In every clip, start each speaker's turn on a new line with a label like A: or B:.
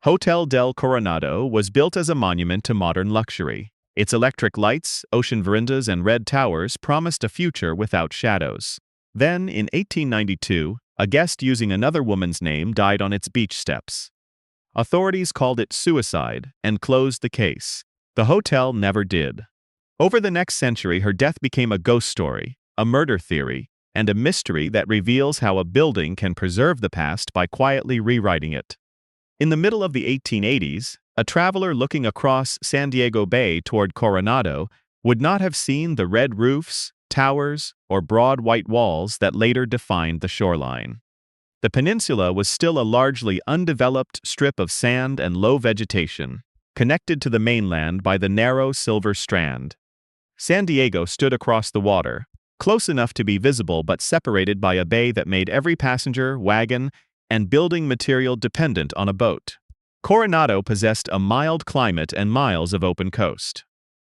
A: Hotel del Coronado was built as a monument to modern luxury. Its electric lights, ocean verandas, and red towers promised a future without shadows. Then, in 1892, a guest using another woman's name died on its beach steps. Authorities called it suicide and closed the case. The hotel never did. Over the next century, her death became a ghost story, a murder theory, and a mystery that reveals how a building can preserve the past by quietly rewriting it. In the middle of the 1880s, a traveler looking across San Diego Bay toward Coronado would not have seen the red roofs, towers, or broad white walls that later defined the shoreline. The peninsula was still a largely undeveloped strip of sand and low vegetation, connected to the mainland by the narrow Silver Strand. San Diego stood across the water, close enough to be visible but separated by a bay that made every passenger, wagon, and building material dependent on a boat. Coronado possessed a mild climate and miles of open coast.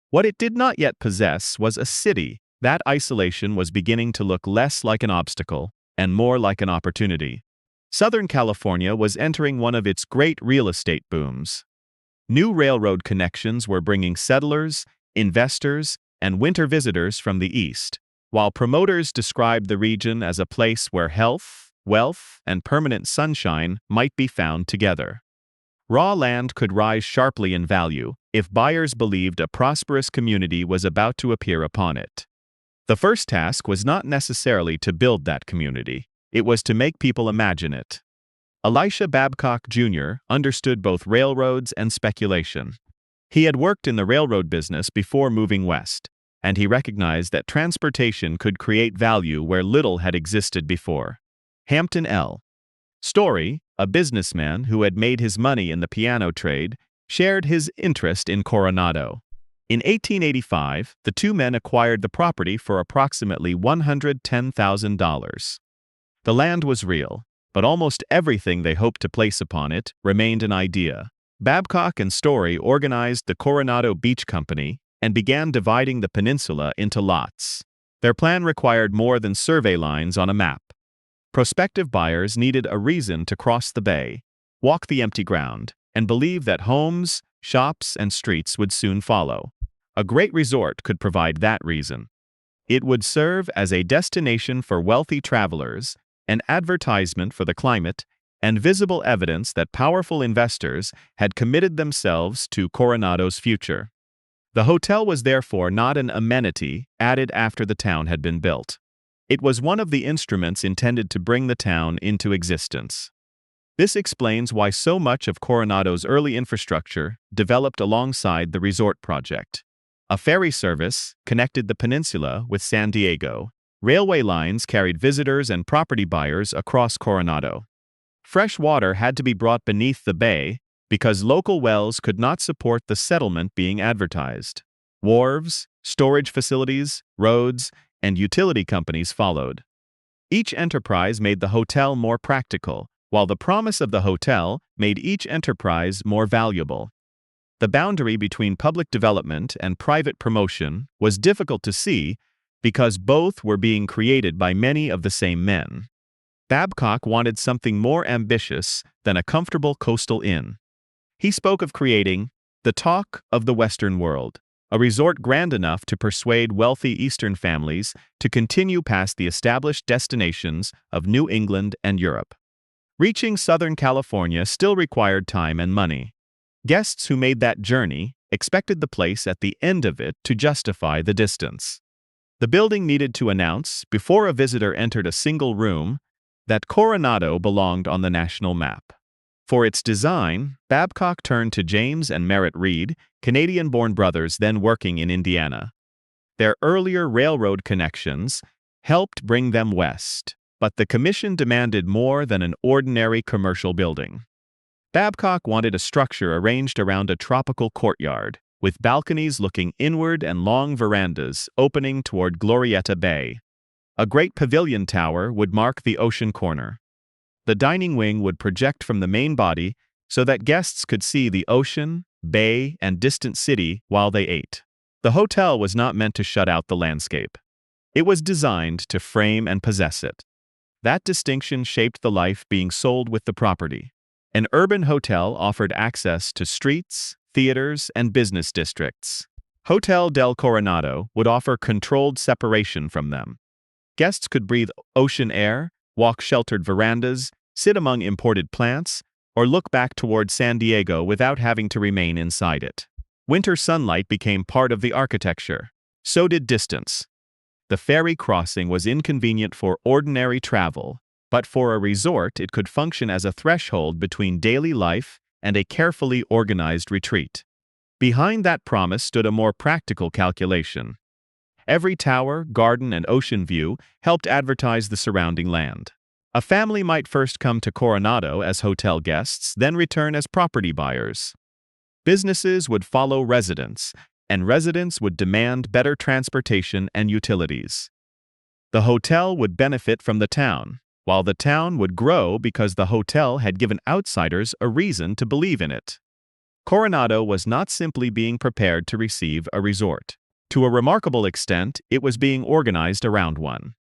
A: What it did not yet possess was a city. That isolation was beginning to look less like an obstacle and more like an opportunity. Southern California was entering one of its great real estate booms. New railroad connections were bringing settlers, investors, and winter visitors from the east, while promoters described the region as a place where health, wealth, and permanent sunshine might be found together. Raw land could rise sharply in value if buyers believed a prosperous community was about to appear upon it. The first task was not necessarily to build that community, it was to make people imagine it. Elisha Babcock Jr. understood both railroads and speculation. He had worked in the railroad business before moving west, and he recognized that transportation could create value where little had existed before. Hampton L. Story, a businessman who had made his money in the piano trade, shared his interest in Coronado. In 1885, the two men acquired the property for approximately $110,000. The land was real, but almost everything they hoped to place upon it remained an idea. Babcock and Story organized the Coronado Beach Company and began dividing the peninsula into lots. Their plan required more than survey lines on a map. Prospective buyers needed a reason to cross the bay, walk the empty ground, and believe that homes, shops, and streets would soon follow. A great resort could provide that reason. It would serve as a destination for wealthy travelers, an advertisement for the climate, and visible evidence that powerful investors had committed themselves to Coronado's future. The hotel was therefore not an amenity added after the town had been built. It was one of the instruments intended to bring the town into existence. This explains why so much of Coronado's early infrastructure developed alongside the resort project. A ferry service connected the peninsula with San Diego. Railway lines carried visitors and property buyers across Coronado. Fresh water had to be brought beneath the bay because local wells could not support the settlement being advertised. Wharves, storage facilities, roads, and utility companies followed. Each enterprise made the hotel more practical, while the promise of the hotel made each enterprise more valuable. The boundary between public development and private promotion was difficult to see because both were being created by many of the same men. Babcock wanted something more ambitious than a comfortable coastal inn. He spoke of creating the talk of the Western world, a resort grand enough to persuade wealthy Eastern families to continue past the established destinations of New England and Europe. Reaching Southern California still required time and money. Guests who made that journey expected the place at the end of it to justify the distance. The building needed to announce, before a visitor entered a single room, that Coronado belonged on the national map. For its design, Babcock turned to James and Merritt Reed, Canadian-born brothers then working in Indiana. Their earlier railroad connections helped bring them west, but the commission demanded more than an ordinary commercial building. Babcock wanted a structure arranged around a tropical courtyard, with balconies looking inward and long verandas opening toward Glorieta Bay. A great pavilion tower would mark the ocean corner. The dining wing would project from the main body so that guests could see the ocean, bay, and distant city while they ate. The hotel was not meant to shut out the landscape. It was designed to frame and possess it. That distinction shaped the life being sold with the property. An urban hotel offered access to streets, theaters, and business districts. Hotel del Coronado would offer controlled separation from them. Guests could breathe ocean air, walk sheltered verandas, sit among imported plants, or look back toward San Diego without having to remain inside it. Winter sunlight became part of the architecture. So did distance. The ferry crossing was inconvenient for ordinary travel, but for a resort it could function as a threshold between daily life and a carefully organized retreat. Behind that promise stood a more practical calculation. Every tower, garden, and ocean view helped advertise the surrounding land. A family might first come to Coronado as hotel guests, then return as property buyers. Businesses would follow residents, and residents would demand better transportation and utilities. The hotel would benefit from the town, while the town would grow because the hotel had given outsiders a reason to believe in it. Coronado was not simply being prepared to receive a resort. To a remarkable extent, it was being organized around one.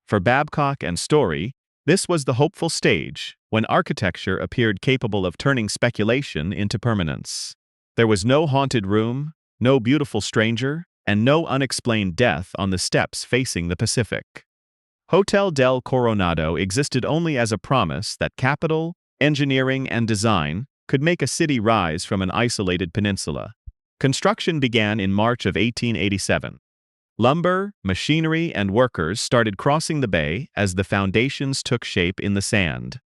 A: For Babcock and Story, this was the hopeful stage, when architecture appeared capable of turning speculation into permanence. There was no haunted room, no beautiful stranger, and no unexplained death on the steps facing the Pacific. Hotel del Coronado existed only as a promise that capital, engineering, and design could make a city rise from an isolated peninsula. Construction began in March of 1887. Lumber, machinery, and workers started crossing the bay as the foundations took shape in the sand.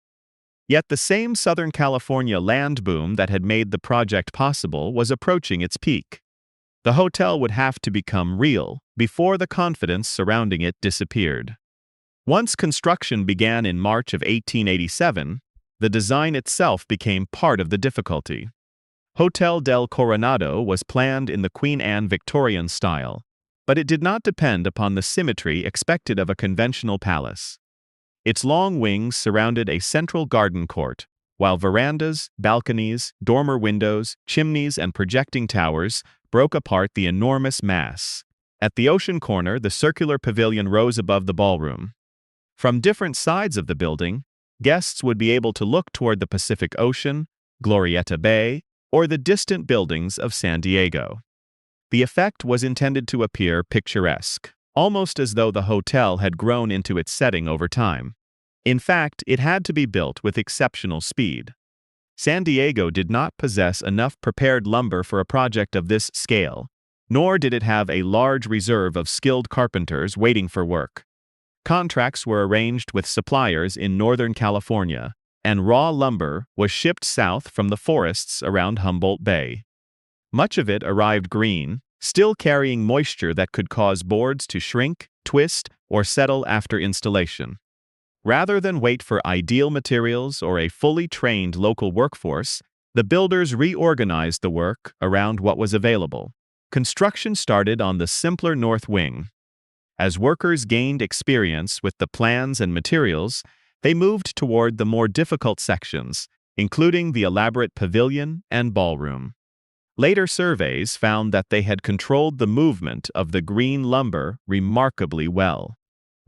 A: Yet the same Southern California land boom that had made the project possible was approaching its peak. The hotel would have to become real before the confidence surrounding it disappeared. Once construction began in March of 1887, the design itself became part of the difficulty. Hotel del Coronado was planned in the Queen Anne Victorian style, but it did not depend upon the symmetry expected of a conventional palace. Its long wings surrounded a central garden court, while verandas, balconies, dormer windows, chimneys, and projecting towers broke apart the enormous mass. At the ocean corner, the circular pavilion rose above the ballroom. From different sides of the building, guests would be able to look toward the Pacific Ocean, Glorieta Bay, or the distant buildings of San Diego. The effect was intended to appear picturesque, almost as though the hotel had grown into its setting over time. In fact, it had to be built with exceptional speed. San Diego did not possess enough prepared lumber for a project of this scale, nor did it have a large reserve of skilled carpenters waiting for work. Contracts were arranged with suppliers in Northern California, and raw lumber was shipped south from the forests around Humboldt Bay. Much of it arrived green, still carrying moisture that could cause boards to shrink, twist, or settle after installation. Rather than wait for ideal materials or a fully trained local workforce, the builders reorganized the work around what was available. Construction started on the simpler north wing. As workers gained experience with the plans and materials, they moved toward the more difficult sections, including the elaborate pavilion and ballroom. Later surveys found that they had controlled the movement of the green lumber remarkably well.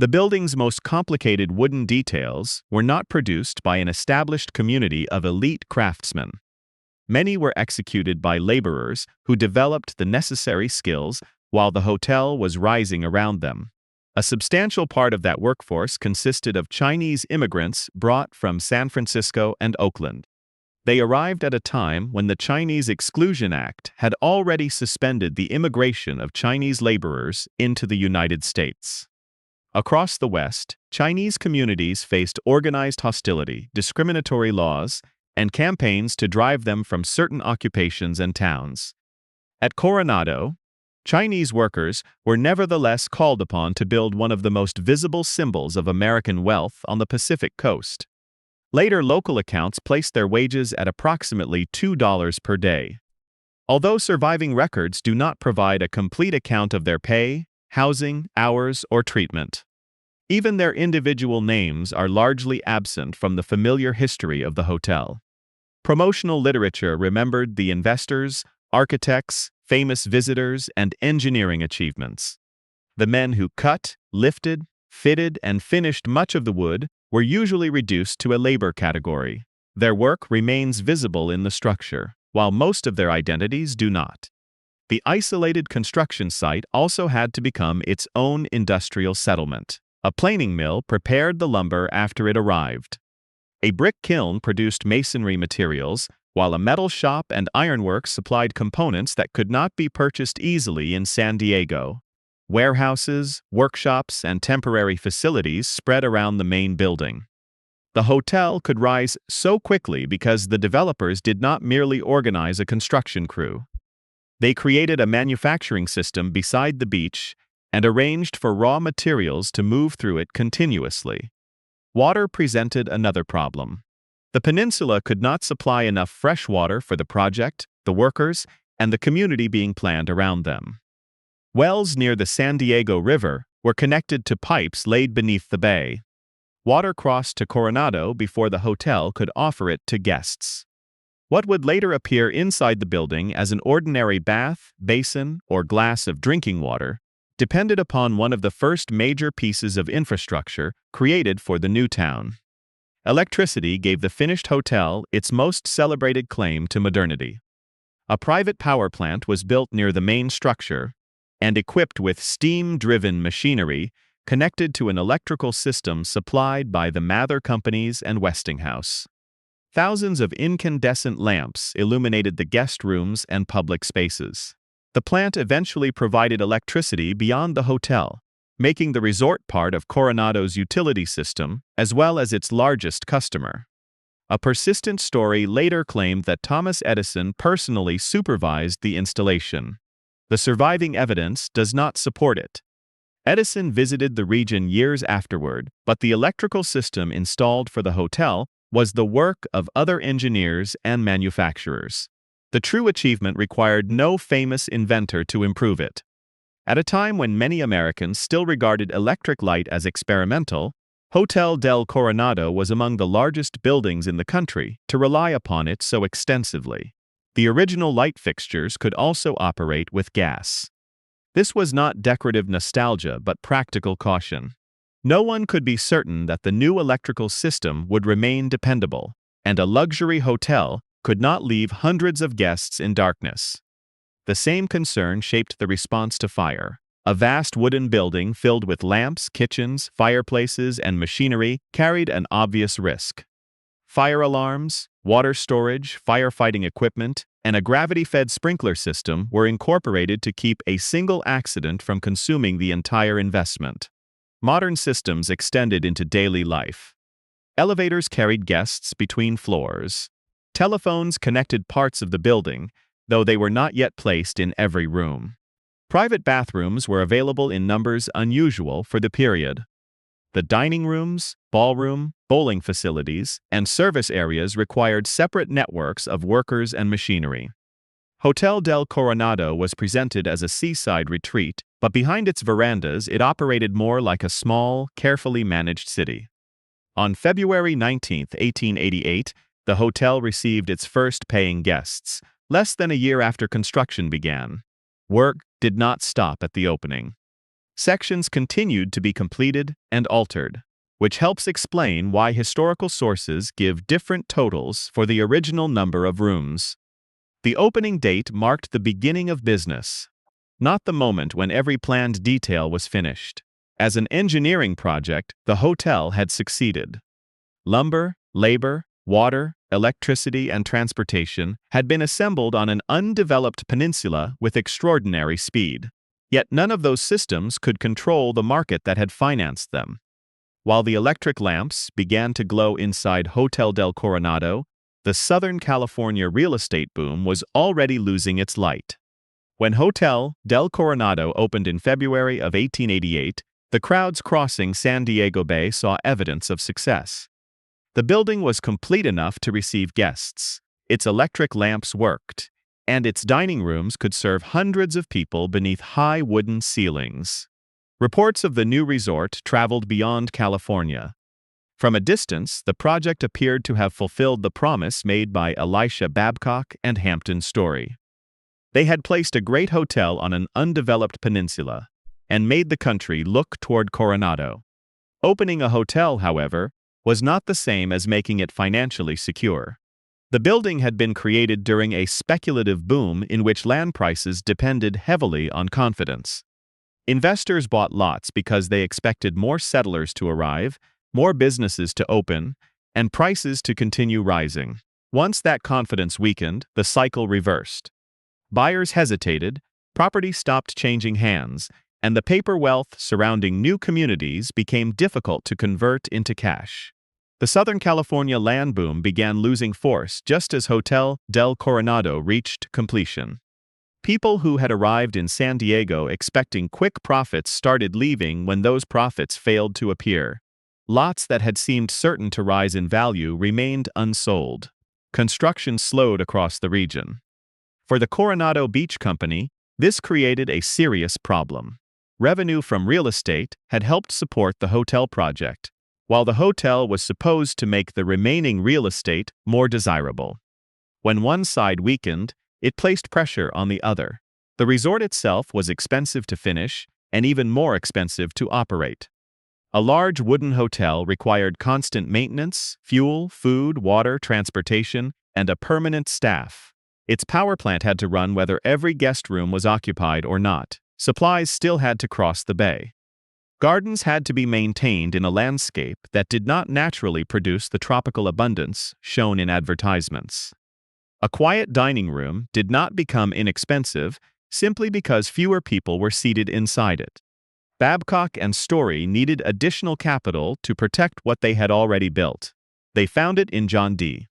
A: The building's most complicated wooden details were not produced by an established community of elite craftsmen. Many were executed by laborers who developed the necessary skills while the hotel was rising around them. A substantial part of that workforce consisted of Chinese immigrants brought from San Francisco and Oakland. They arrived at a time when the Chinese Exclusion Act had already suspended the immigration of Chinese laborers into the United States. Across the West, Chinese communities faced organized hostility, discriminatory laws, and campaigns to drive them from certain occupations and towns. At Coronado, Chinese workers were nevertheless called upon to build one of the most visible symbols of American wealth on the Pacific coast. Later local accounts placed their wages at approximately $2 per day. Although surviving records do not provide a complete account of their pay, housing, hours, or treatment. Even their individual names are largely absent from the familiar history of the hotel. Promotional literature remembered the investors, architects, famous visitors, and engineering achievements. The men who cut, lifted, fitted, and finished much of the wood were usually reduced to a labor category. Their work remains visible in the structure, while most of their identities do not. The isolated construction site also had to become its own industrial settlement. A planing mill prepared the lumber after it arrived. A brick kiln produced masonry materials, while a metal shop and ironworks supplied components that could not be purchased easily in San Diego. Warehouses, workshops, and temporary facilities spread around the main building. The hotel could rise so quickly because the developers did not merely organize a construction crew. They created a manufacturing system beside the beach and arranged for raw materials to move through it continuously. Water presented another problem. The peninsula could not supply enough fresh water for the project, the workers, and the community being planned around them. Wells near the San Diego River were connected to pipes laid beneath the bay. Water crossed to Coronado before the hotel could offer it to guests. What would later appear inside the building as an ordinary bath, basin, or glass of drinking water depended upon one of the first major pieces of infrastructure created for the new town. Electricity gave the finished hotel its most celebrated claim to modernity. A private power plant was built near the main structure and equipped with steam-driven machinery connected to an electrical system supplied by the Mather Companies and Westinghouse. Thousands of incandescent lamps illuminated the guest rooms and public spaces. The plant eventually provided electricity beyond the hotel, making the resort part of Coronado's utility system as well as its largest customer. A persistent story later claimed that Thomas Edison personally supervised the installation. The surviving evidence does not support it. Edison visited the region years afterward, but the electrical system installed for the hotel was the work of other engineers and manufacturers. The true achievement required no famous inventor to improve it. At a time when many Americans still regarded electric light as experimental, Hotel del Coronado was among the largest buildings in the country to rely upon it so extensively. The original light fixtures could also operate with gas. This was not decorative nostalgia but practical caution. No one could be certain that the new electrical system would remain dependable, and a luxury hotel could not leave hundreds of guests in darkness. The same concern shaped the response to fire. A vast wooden building filled with lamps, kitchens, fireplaces, and machinery carried an obvious risk. Fire alarms, water storage, firefighting equipment, and a gravity-fed sprinkler system were incorporated to keep a single accident from consuming the entire investment. Modern systems extended into daily life. Elevators carried guests between floors. Telephones connected parts of the building, though they were not yet placed in every room. Private bathrooms were available in numbers unusual for the period. The dining rooms, ballroom, bowling facilities, and service areas required separate networks of workers and machinery. Hotel del Coronado was presented as a seaside retreat, but behind its verandas it operated more like a small, carefully managed city. On February 19, 1888, the hotel received its first paying guests, less than a year after construction began. Work did not stop at the opening. Sections continued to be completed and altered, which helps explain why historical sources give different totals for the original number of rooms. The opening date marked the beginning of business, not the moment when every planned detail was finished. As an engineering project, the hotel had succeeded. Lumber, labor, water, electricity, and transportation had been assembled on an undeveloped peninsula with extraordinary speed. Yet none of those systems could control the market that had financed them. While the electric lamps began to glow inside Hotel del Coronado, the Southern California real estate boom was already losing its light. When Hotel del Coronado opened in February of 1888, the crowds crossing San Diego Bay saw evidence of success. The building was complete enough to receive guests, its electric lamps worked, and its dining rooms could serve hundreds of people beneath high wooden ceilings. Reports of the new resort traveled beyond California. From a distance, the project appeared to have fulfilled the promise made by Elisha Babcock and Hampton Story. They had placed a great hotel on an undeveloped peninsula and made the country look toward Coronado. Opening a hotel, however, was not the same as making it financially secure. The building had been created during a speculative boom in which land prices depended heavily on confidence. Investors bought lots because they expected more settlers to arrive, more businesses to open, and prices to continue rising. Once that confidence weakened, the cycle reversed. Buyers hesitated, property stopped changing hands, and the paper wealth surrounding new communities became difficult to convert into cash. The Southern California land boom began losing force just as Hotel del Coronado reached completion. People who had arrived in San Diego expecting quick profits started leaving when those profits failed to appear. Lots that had seemed certain to rise in value remained unsold. Construction slowed across the region. For the Coronado Beach Company, this created a serious problem. Revenue from real estate had helped support the hotel project, while the hotel was supposed to make the remaining real estate more desirable. When one side weakened, it placed pressure on the other. The resort itself was expensive to finish and even more expensive to operate. A large wooden hotel required constant maintenance, fuel, food, water, transportation, and a permanent staff. Its power plant had to run whether every guest room was occupied or not. Supplies still had to cross the bay. Gardens had to be maintained in a landscape that did not naturally produce the tropical abundance shown in advertisements. A quiet dining room did not become inexpensive simply because fewer people were seated inside it. Babcock and Story needed additional capital to protect what they had already built. They found it in John D.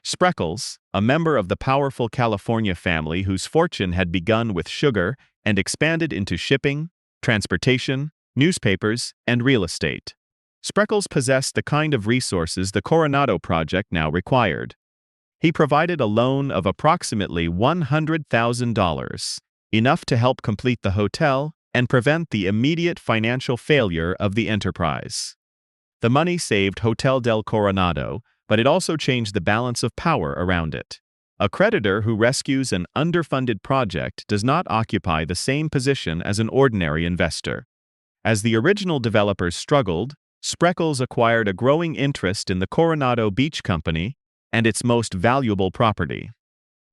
A: Spreckels, a member of the powerful California family whose fortune had begun with sugar and expanded into shipping, transportation, newspapers, and real estate. Spreckels possessed the kind of resources the Coronado project now required. He provided a loan of approximately $100,000, enough to help complete the hotel and prevent the immediate financial failure of the enterprise. The money saved Hotel del Coronado, but it also changed the balance of power around it. A creditor who rescues an underfunded project does not occupy the same position as an ordinary investor. As the original developers struggled, Spreckels acquired a growing interest in the Coronado Beach Company and its most valuable property.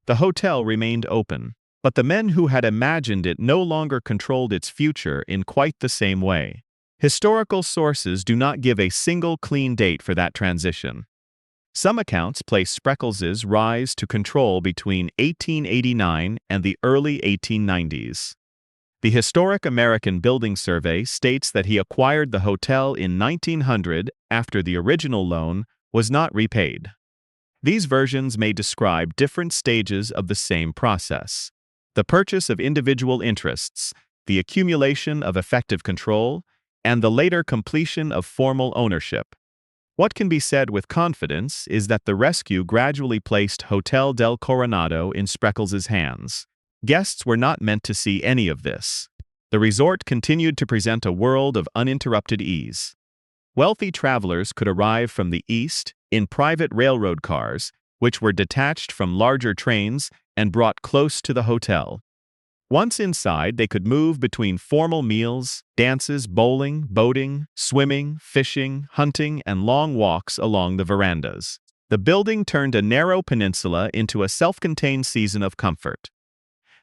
A: The hotel remained open, but the men who had imagined it no longer controlled its future in quite the same way. Historical sources do not give a single clean date for that transition. Some accounts place Spreckels's rise to control between 1889 and the early 1890s. The Historic American Building Survey states that he acquired the hotel in 1900 after the original loan was not repaid. These versions may describe different stages of the same process: the purchase of individual interests, the accumulation of effective control, and the later completion of formal ownership. What can be said with confidence is that the rescue gradually placed Hotel del Coronado in Spreckels's hands. Guests were not meant to see any of this. The resort continued to present a world of uninterrupted ease. Wealthy travelers could arrive from the east in private railroad cars, which were detached from larger trains and brought close to the hotel. Once inside, they could move between formal meals, dances, bowling, boating, swimming, fishing, hunting, and long walks along the verandas. The building turned a narrow peninsula into a self-contained season of comfort.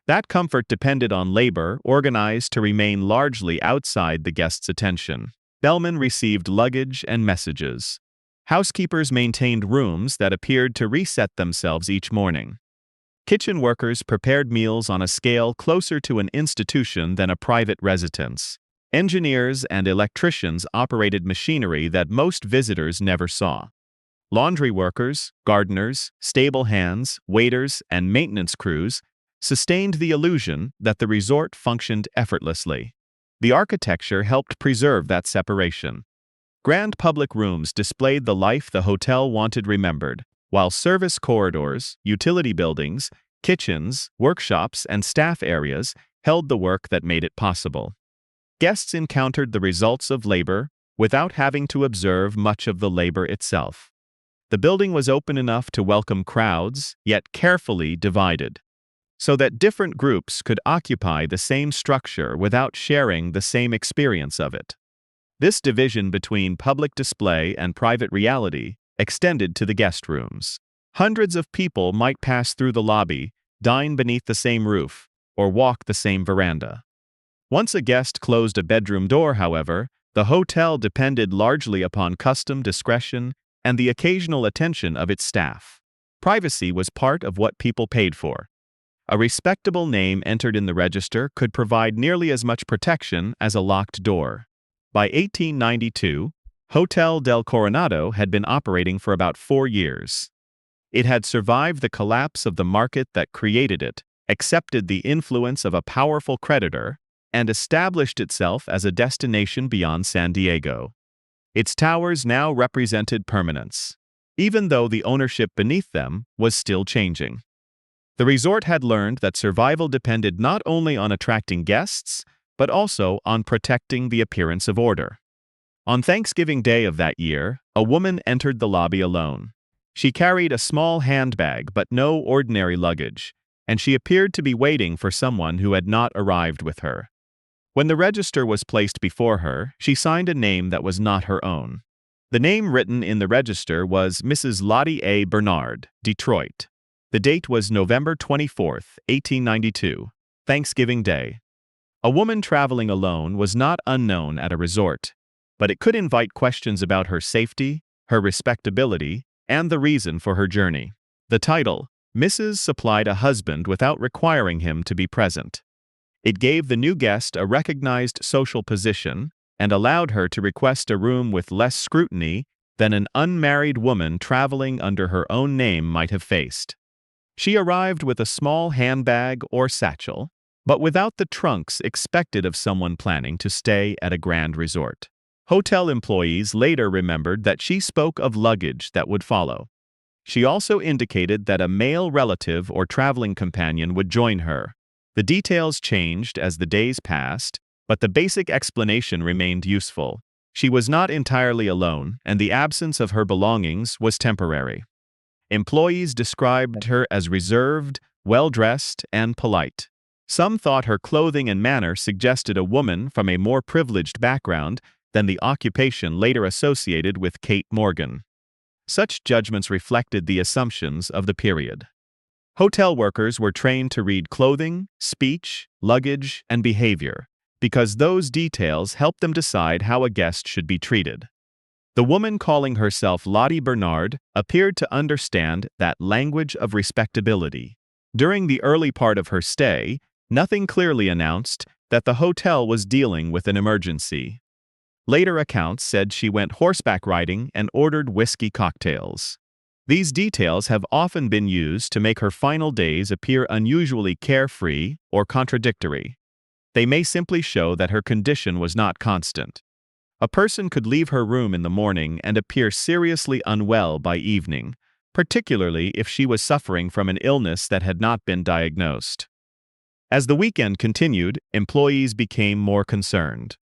A: That comfort depended on labor organized to remain largely outside the guests' attention. Bellmen received luggage and messages. Housekeepers maintained rooms that appeared to reset themselves each morning. Kitchen workers prepared meals on a scale closer to an institution than a private residence. Engineers and electricians operated machinery that most visitors never saw. Laundry workers, gardeners, stable hands, waiters, and maintenance crews sustained the illusion that the resort functioned effortlessly. The architecture helped preserve that separation. Grand public rooms displayed the life the hotel wanted remembered, while service corridors, utility buildings, kitchens, workshops, and staff areas held the work that made it possible. Guests encountered the results of labor without having to observe much of the labor itself. The building was open enough to welcome crowds, yet carefully divided, so that different groups could occupy the same structure without sharing the same experience of it. This division between public display and private reality extended to the guest rooms. Hundreds of people might pass through the lobby, dine beneath the same roof, or walk the same veranda. Once a guest closed a bedroom door, however, the hotel depended largely upon custom, discretion, and the occasional attention of its staff. Privacy was part of what people paid for. A respectable name entered in the register could provide nearly as much protection as a locked door. By 1892, Hotel del Coronado had been operating for about 4 years. It had survived the collapse of the market that created it, accepted the influence of a powerful creditor, and established itself as a destination beyond San Diego. Its towers now represented permanence, even though the ownership beneath them was still changing. The resort had learned that survival depended not only on attracting guests, but also on protecting the appearance of order. On Thanksgiving Day of that year, a woman entered the lobby alone. She carried a small handbag but no ordinary luggage, and she appeared to be waiting for someone who had not arrived with her. When the register was placed before her, she signed a name that was not her own. The name written in the register was Mrs. Lottie A. Bernard, Detroit. The date was November 24, 1892, Thanksgiving Day. A woman traveling alone was not unknown at a resort, but it could invite questions about her safety, her respectability, and the reason for her journey. The title, Mrs. supplied a husband without requiring him to be present. It gave the new guest a recognized social position and allowed her to request a room with less scrutiny than an unmarried woman traveling under her own name might have faced. She arrived with a small handbag or satchel, but without the trunks expected of someone planning to stay at a grand resort. Hotel employees later remembered that she spoke of luggage that would follow. She also indicated that a male relative or traveling companion would join her. The details changed as the days passed, but the basic explanation remained useful. She was not entirely alone, and the absence of her belongings was temporary. Employees described her as reserved, well-dressed, and polite. Some thought her clothing and manner suggested a woman from a more privileged background than the occupation later associated with Kate Morgan. Such judgments reflected the assumptions of the period. Hotel workers were trained to read clothing, speech, luggage, and behavior, because those details helped them decide how a guest should be treated. The woman calling herself Lottie Bernard appeared to understand that language of respectability. During the early part of her stay, nothing clearly announced that the hotel was dealing with an emergency. Later accounts said she went horseback riding and ordered whiskey cocktails. These details have often been used to make her final days appear unusually carefree or contradictory. They may simply show that her condition was not constant. A person could leave her room in the morning and appear seriously unwell by evening, particularly if she was suffering from an illness that had not been diagnosed. As the weekend continued, employees became more concerned.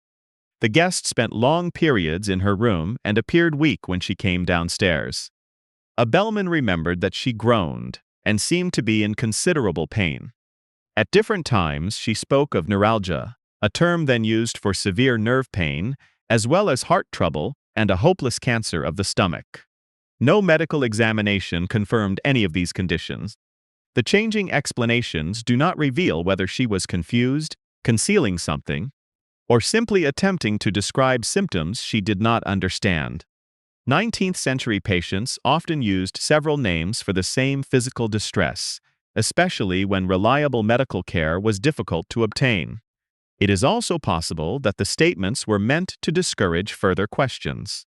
A: The guest spent long periods in her room and appeared weak when she came downstairs. A bellman remembered that she groaned and seemed to be in considerable pain. At different times, she spoke of neuralgia, a term then used for severe nerve pain, as well as heart trouble and a hopeless cancer of the stomach. No medical examination confirmed any of these conditions. The changing explanations do not reveal whether she was confused, concealing something, or simply attempting to describe symptoms she did not understand. 19th-century patients often used several names for the same physical distress, especially when reliable medical care was difficult to obtain. It is also possible that the statements were meant to discourage further questions.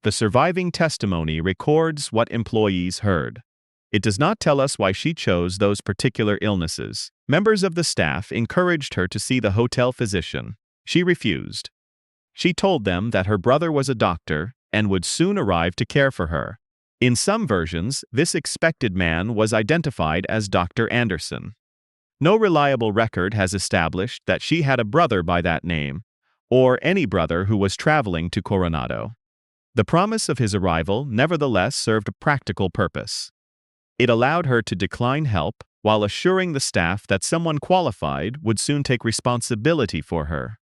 A: The surviving testimony records what employees heard. It does not tell us why she chose those particular illnesses. Members of the staff encouraged her to see the hotel physician. She refused. She told them that her brother was a doctor and would soon arrive to care for her. In some versions, this expected man was identified as Dr. Anderson. No reliable record has established that she had a brother by that name, or any brother who was traveling to Coronado. The promise of his arrival nevertheless served a practical purpose. It allowed her to decline help while assuring the staff that someone qualified would soon take responsibility for her.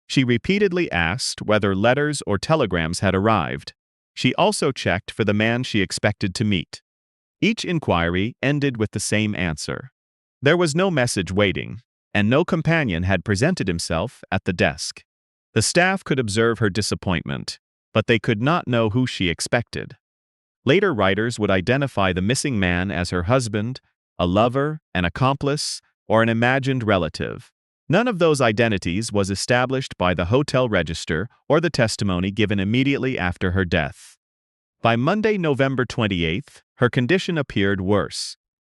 A: She repeatedly asked whether letters or telegrams had arrived. She also checked for the man she expected to meet. Each inquiry ended with the same answer. There was no message waiting, and no companion had presented himself at the desk. The staff could observe her disappointment, but they could not know who she expected. Later writers would identify the missing man as her husband, a lover, an accomplice, or an imagined relative. None of those identities was established by the hotel register or the testimony given immediately after her death. By Monday, November 28th, her condition appeared worse.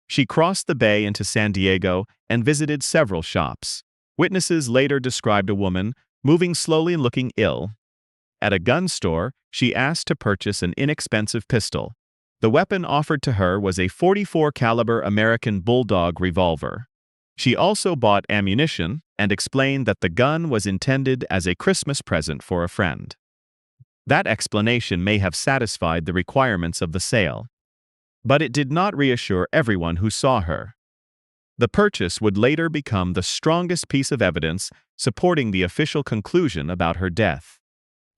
A: She crossed the bay into San Diego and visited several shops. Witnesses later described a woman moving slowly and looking ill. At a gun store, she asked to purchase an inexpensive pistol. The weapon offered to her was a .44 caliber American Bulldog revolver. She also bought ammunition and explained that the gun was intended as a Christmas present for a friend. That explanation may have satisfied the requirements of the sale, but it did not reassure everyone who saw her. The purchase would later become the strongest piece of evidence supporting the official conclusion about her death.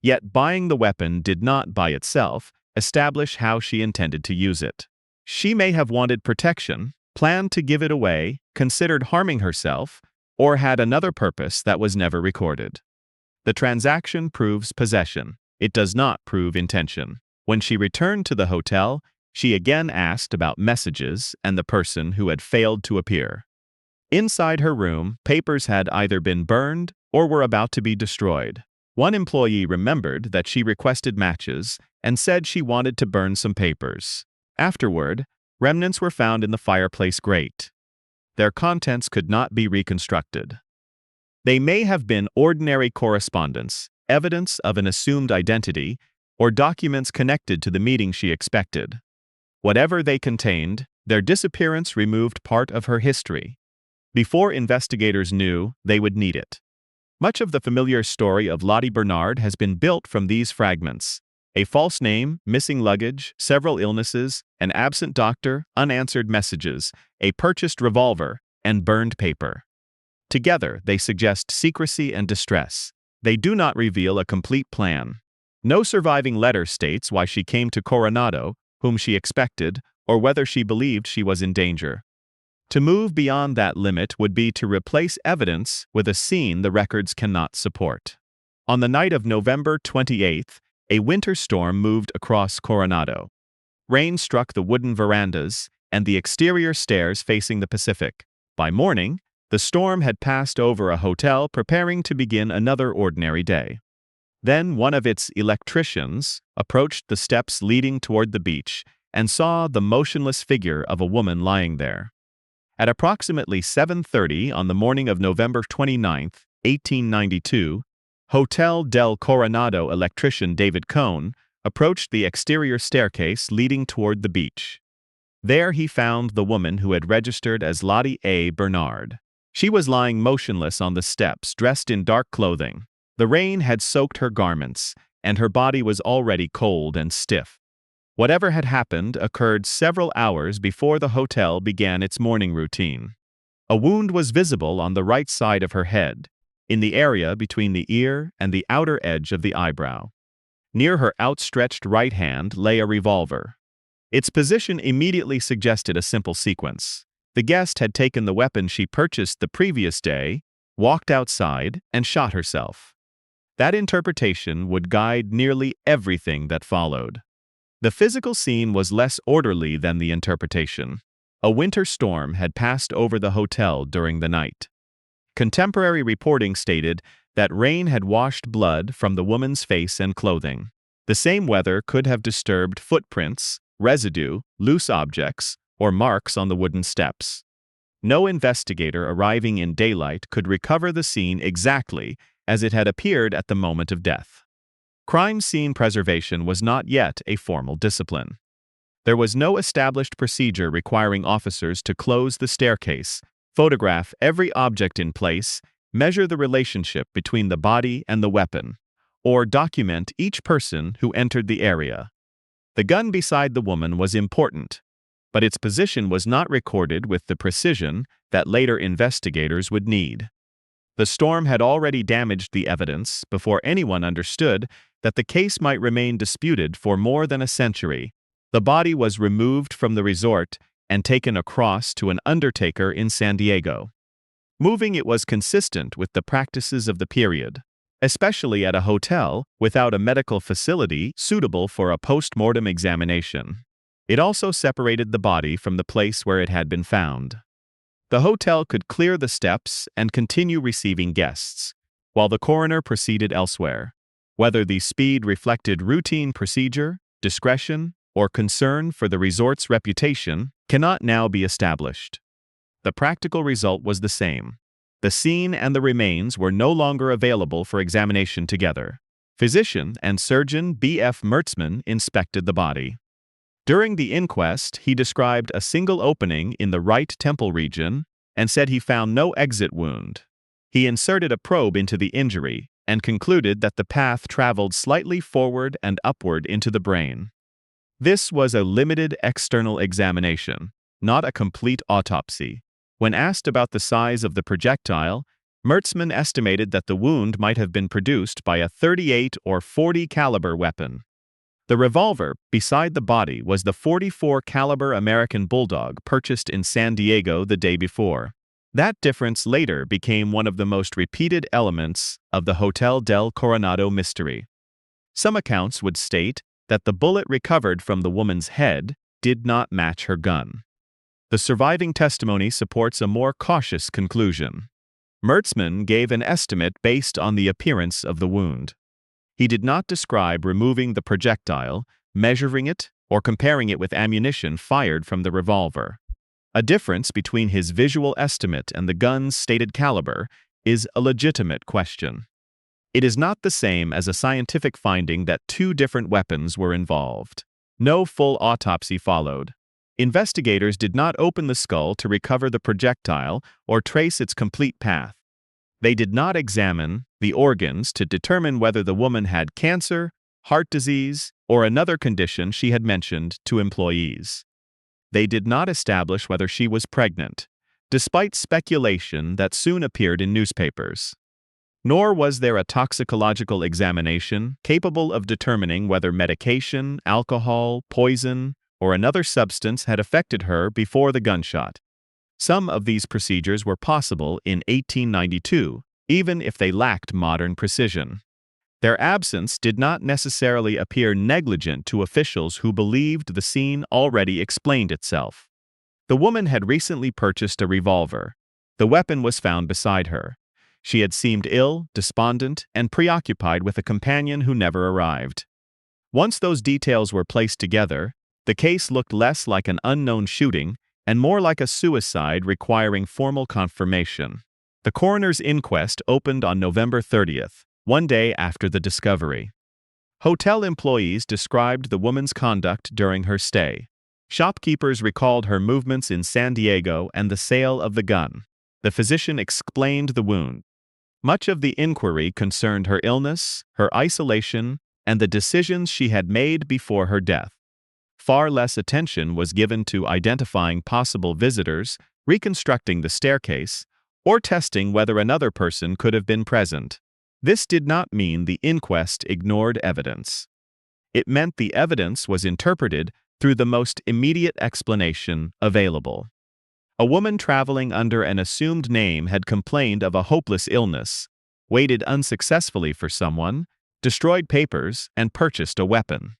A: Yet buying the weapon did not, by itself, establish how she intended to use it. She may have wanted protection, planned to give it away, considered harming herself, or had another purpose that was never recorded. The transaction proves possession. It does not prove intention. When she returned to the hotel, she again asked about messages and the person who had failed to appear. Inside her room, papers had either been burned or were about to be destroyed. One employee remembered that she requested matches and said she wanted to burn some papers. Afterward, remnants were found in the fireplace grate. Their contents could not be reconstructed. They may have been ordinary correspondence, evidence of an assumed identity, or documents connected to the meeting she expected. Whatever they contained, their disappearance removed part of her history. Before investigators knew, they would need it. Much of the familiar story of Lottie Bernard has been built from these fragments: a false name, missing luggage, several illnesses, an absent doctor, unanswered messages, a purchased revolver, and burned paper. Together, they suggest secrecy and distress. They do not reveal a complete plan. No surviving letter states why she came to Coronado, whom she expected, or whether she believed she was in danger. To move beyond that limit would be to replace evidence with a scene the records cannot support. On the night of November 28th, a winter storm moved across Coronado. Rain struck the wooden verandas and the exterior stairs facing the Pacific. By morning, the storm had passed over a hotel preparing to begin another ordinary day. Then one of its electricians approached the steps leading toward the beach and saw the motionless figure of a woman lying there. At approximately 7:30 on the morning of November 29, 1892, Hotel del Coronado electrician David Cohn approached the exterior staircase leading toward the beach. There he found the woman who had registered as Lottie A. Bernard. She was lying motionless on the steps, dressed in dark clothing. The rain had soaked her garments, and her body was already cold and stiff. Whatever had happened occurred several hours before the hotel began its morning routine. A wound was visible on the right side of her head, in the area between the ear and the outer edge of the eyebrow. Near her outstretched right hand lay a revolver. Its position immediately suggested a simple sequence. The guest had taken the weapon she purchased the previous day, walked outside, and shot herself. That interpretation would guide nearly everything that followed. The physical scene was less orderly than the interpretation. A winter storm had passed over the hotel during the night. Contemporary reporting stated that rain had washed blood from the woman's face and clothing. The same weather could have disturbed footprints, residue, loose objects, or marks on the wooden steps. No investigator arriving in daylight could recover the scene exactly as it had appeared at the moment of death. Crime scene preservation was not yet a formal discipline. There was no established procedure requiring officers to close the staircase, photograph every object in place, measure the relationship between the body and the weapon, or document each person who entered the area. The gun beside the woman was important, but its position was not recorded with the precision that later investigators would need. The storm had already damaged the evidence before anyone understood that the case might remain disputed for more than a century. The body was removed from the resort and taken across to an undertaker in San Diego. Moving it was consistent with the practices of the period, especially at a hotel without a medical facility suitable for a post-mortem examination. It also separated the body from the place where it had been found. The hotel could clear the steps and continue receiving guests, while the coroner proceeded elsewhere. Whether the speed reflected routine procedure, discretion, or concern for the resort's reputation cannot now be established. The practical result was the same. The scene and the remains were no longer available for examination together. Physician and surgeon B.F. Mertzman inspected the body. During the inquest, he described a single opening in the right temple region and said he found no exit wound. He inserted a probe into the injury and concluded that the path traveled slightly forward and upward into the brain. This was a limited external examination, not a complete autopsy. When asked about the size of the projectile, Mertzman estimated that the wound might have been produced by a .38 or .40 caliber weapon. The revolver beside the body was the .44 caliber American Bulldog purchased in San Diego the day before. That difference later became one of the most repeated elements of the Hotel del Coronado mystery. Some accounts would state that the bullet recovered from the woman's head did not match her gun. The surviving testimony supports a more cautious conclusion. Mertzman gave an estimate based on the appearance of the wound. He did not describe removing the projectile, measuring it, or comparing it with ammunition fired from the revolver. A difference between his visual estimate and the gun's stated caliber is a legitimate question. It is not the same as a scientific finding that two different weapons were involved. No full autopsy followed. Investigators did not open the skull to recover the projectile or trace its complete path. They did not examine the organs to determine whether the woman had cancer, heart disease, or another condition she had mentioned to employees. They did not establish whether she was pregnant, despite speculation that soon appeared in newspapers. Nor was there a toxicological examination capable of determining whether medication, alcohol, poison, or another substance had affected her before the gunshot. Some of these procedures were possible in 1892, even if they lacked modern precision. Their absence did not necessarily appear negligent to officials who believed the scene already explained itself. The woman had recently purchased a revolver. The weapon was found beside her. She had seemed ill, despondent, and preoccupied with a companion who never arrived. Once those details were placed together, the case looked less like an unknown shooting and more like a suicide requiring formal confirmation. The coroner's inquest opened on November 30th, one day after the discovery. Hotel employees described the woman's conduct during her stay. Shopkeepers recalled her movements in San Diego and the sale of the gun. The physician explained the wound. Much of the inquiry concerned her illness, her isolation, and the decisions she had made before her death. Far less attention was given to identifying possible visitors, reconstructing the staircase, or testing whether another person could have been present. This did not mean the inquest ignored evidence. It meant the evidence was interpreted through the most immediate explanation available. A woman traveling under an assumed name had complained of a hopeless illness, waited unsuccessfully for someone, destroyed papers, and purchased a weapon.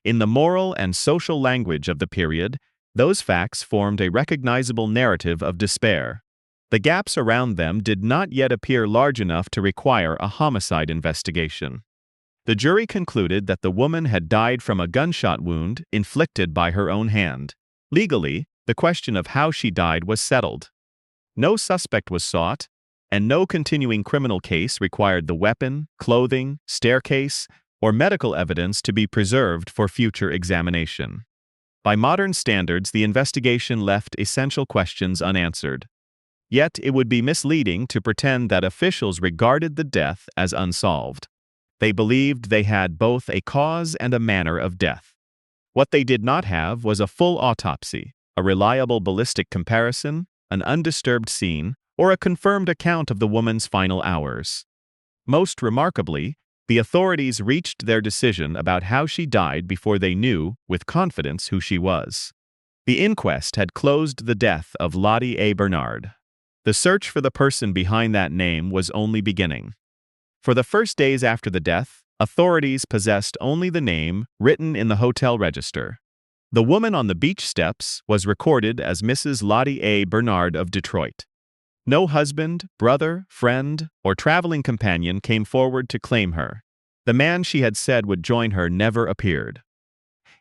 A: In the moral and social language of the period, those facts formed a recognizable narrative of despair. The gaps around them did not yet appear large enough to require a homicide investigation. The jury concluded that the woman had died from a gunshot wound inflicted by her own hand. Legally, the question of how she died was settled. No suspect was sought, and no continuing criminal case required the weapon, clothing, staircase, or medical evidence to be preserved for future examination. By modern standards, the investigation left essential questions unanswered. Yet it would be misleading to pretend that officials regarded the death as unsolved. They believed they had both a cause and a manner of death. What they did not have was a full autopsy, a reliable ballistic comparison, an undisturbed scene, or a confirmed account of the woman's final hours. Most remarkably, the authorities reached their decision about how she died before they knew, with confidence, who she was. The inquest had closed the death of Lottie A. Bernard. The search for the person behind that name was only beginning. For the first days after the death, authorities possessed only the name written in the hotel register. The woman on the beach steps was recorded as Mrs. Lottie A. Bernard of Detroit. No husband, brother, friend, or traveling companion came forward to claim her. The man she had said would join her never appeared.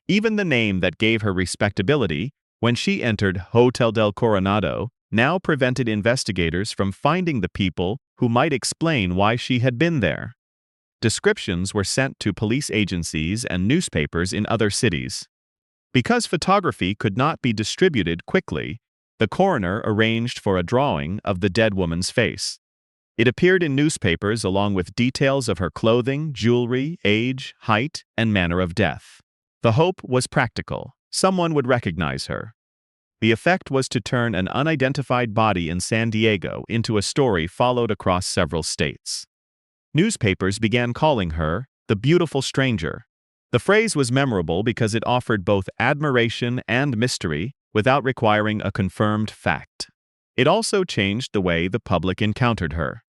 A: Even the name that gave her respectability, when she entered Hotel del Coronado, now prevented investigators from finding the people who might explain why she had been there. Descriptions were sent to police agencies and newspapers in other cities. Because photography could not be distributed quickly, the coroner arranged for a drawing of the dead woman's face. It appeared in newspapers along with details of her clothing, jewelry, age, height, and manner of death. The hope was practical. Someone would recognize her. The effect was to turn an unidentified body in San Diego into a story followed across several states. Newspapers began calling her the beautiful stranger. The phrase was memorable because it offered both admiration and mystery without requiring a confirmed fact. It also changed the way the public encountered her.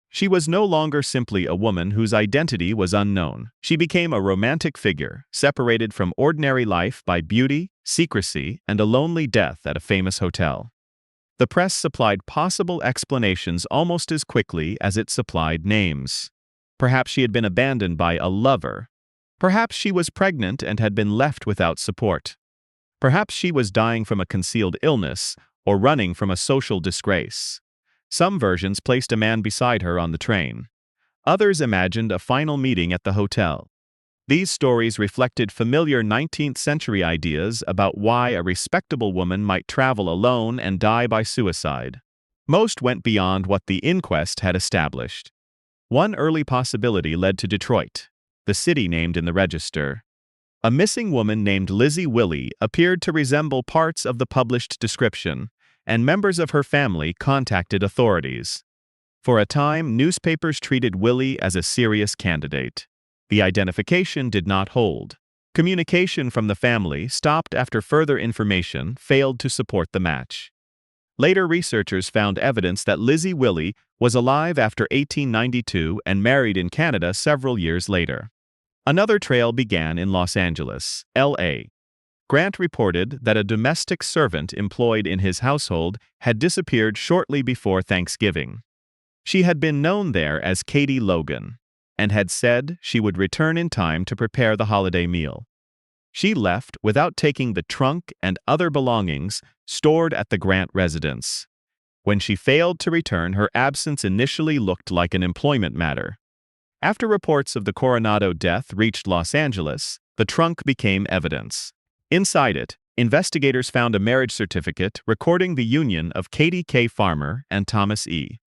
A: She was no longer simply a woman whose identity was unknown. She became a romantic figure, separated from ordinary life by beauty, secrecy, and a lonely death at a famous hotel. The press supplied possible explanations almost as quickly as it supplied names. Perhaps she had been abandoned by a lover. Perhaps she was pregnant and had been left without support. Perhaps she was dying from a concealed illness or running from a social disgrace. Some versions placed a man beside her on the train. Others imagined a final meeting at the hotel. These stories reflected familiar 19th-century ideas about why a respectable woman might travel alone and die by suicide. Most went beyond what the inquest had established. One early possibility led to Detroit, the city named in the register. A missing woman named Lizzie Willie appeared to resemble parts of the published description, and members of her family contacted authorities. For a time, newspapers treated Willie as a serious candidate. The identification did not hold. Communication from the family stopped after further information failed to support the match. Later researchers found evidence that Lizzie Willie was alive after 1892 and married in Canada several years later. Another trail began in Los Angeles, L.A. Grant reported that a domestic servant employed in his household had disappeared shortly before Thanksgiving. She had been known there as Katie Logan, and had said she would return in time to prepare the holiday meal. She left without taking the trunk and other belongings stored at the Grant residence. When she failed to return, her absence initially looked like an employment matter. After reports of the Coronado death reached Los Angeles, the trunk became evidence. Inside it, investigators found a marriage certificate recording the union of Katie K. Farmer and Thomas E.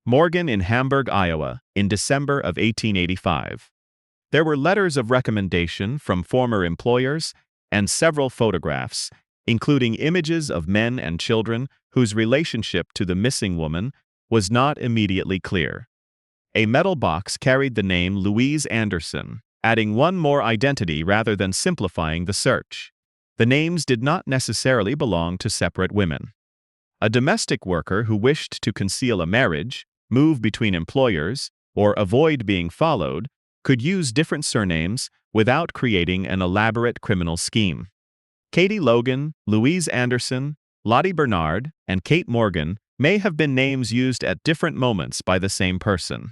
A: Morgan in Hamburg, Iowa, in December of 1885. There were letters of recommendation from former employers and several photographs, including images of men and children whose relationship to the missing woman was not immediately clear. A metal box carried the name Louise Anderson, adding one more identity rather than simplifying the search. The names did not necessarily belong to separate women. A domestic worker who wished to conceal a marriage, move between employers, or avoid being followed could use different surnames without creating an elaborate criminal scheme. Katie Logan, Louise Anderson, Lottie Bernard, and Kate Morgan may have been names used at different moments by the same person.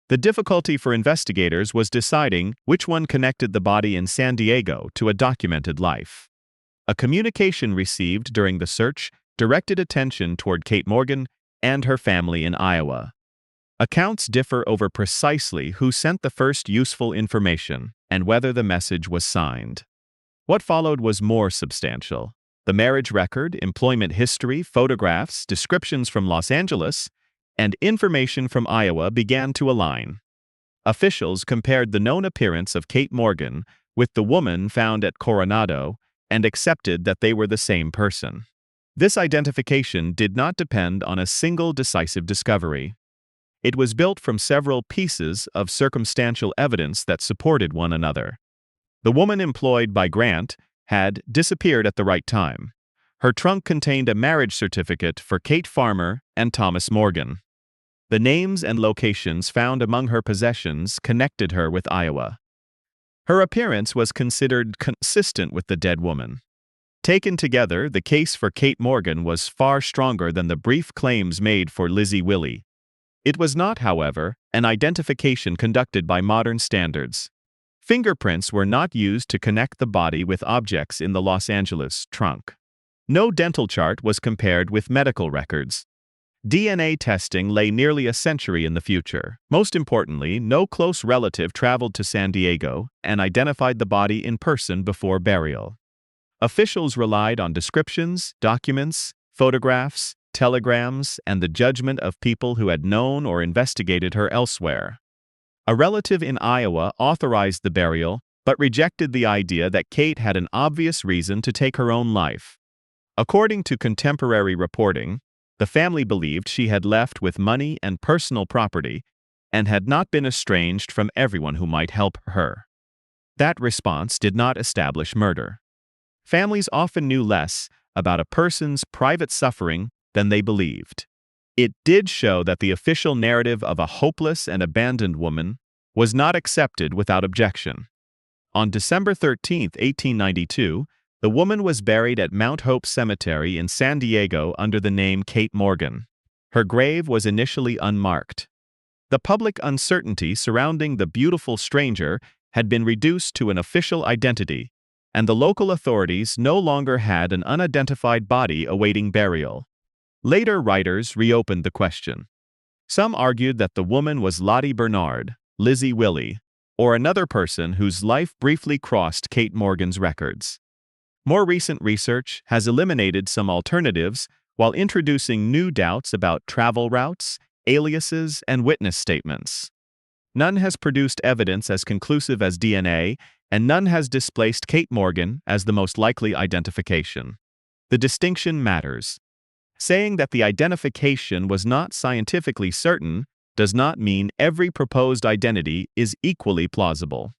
A: The difficulty for investigators was deciding which one connected the body in San Diego to a documented life. A communication received during the search directed attention toward Kate Morgan and her family in Iowa. Accounts differ over precisely who sent the first useful information and whether the message was signed. What followed was more substantial. The marriage record, employment history, photographs, descriptions from Los Angeles, and information from Iowa began to align. Officials compared the known appearance of Kate Morgan with the woman found at Coronado and accepted that they were the same person. This identification did not depend on a single decisive discovery. It was built from several pieces of circumstantial evidence that supported one another. The woman employed by Grant had disappeared at the right time. Her trunk contained a marriage certificate for Kate Farmer and Thomas Morgan. The names and locations found among her possessions connected her with Iowa. Her appearance was considered consistent with the dead woman. Taken together, the case for Kate Morgan was far stronger than the brief claims made for Lizzie Willie. It was not, however, an identification conducted by modern standards. Fingerprints were not used to connect the body with objects in the Los Angeles trunk. No dental chart was compared with medical records. DNA testing lay nearly a century in the future. Most importantly, no close relative traveled to San Diego and identified the body in person before burial. Officials relied on descriptions, documents, photographs, telegrams, and the judgment of people who had known or investigated her elsewhere. A relative in Iowa authorized the burial, but rejected the idea that Kate had an obvious reason to take her own life. According to contemporary reporting, the family believed she had left with money and personal property and had not been estranged from everyone who might help her. That response did not establish murder. Families often knew less about a person's private suffering than they believed. It did show that the official narrative of a hopeless and abandoned woman was not accepted without objection. On December 13, 1892, the woman was buried at Mount Hope Cemetery in San Diego under the name Kate Morgan. Her grave was initially unmarked. The public uncertainty surrounding the beautiful stranger had been reduced to an official identity, and the local authorities no longer had an unidentified body awaiting burial. Later writers reopened the question. Some argued that the woman was Lottie Bernard, Lizzie Willie, or another person whose life briefly crossed Kate Morgan's records. More recent research has eliminated some alternatives while introducing new doubts about travel routes, aliases, and witness statements. None has produced evidence as conclusive as DNA, and none has displaced Kate Morgan as the most likely identification. The distinction matters. Saying that the identification was not scientifically certain does not mean every proposed identity is equally plausible.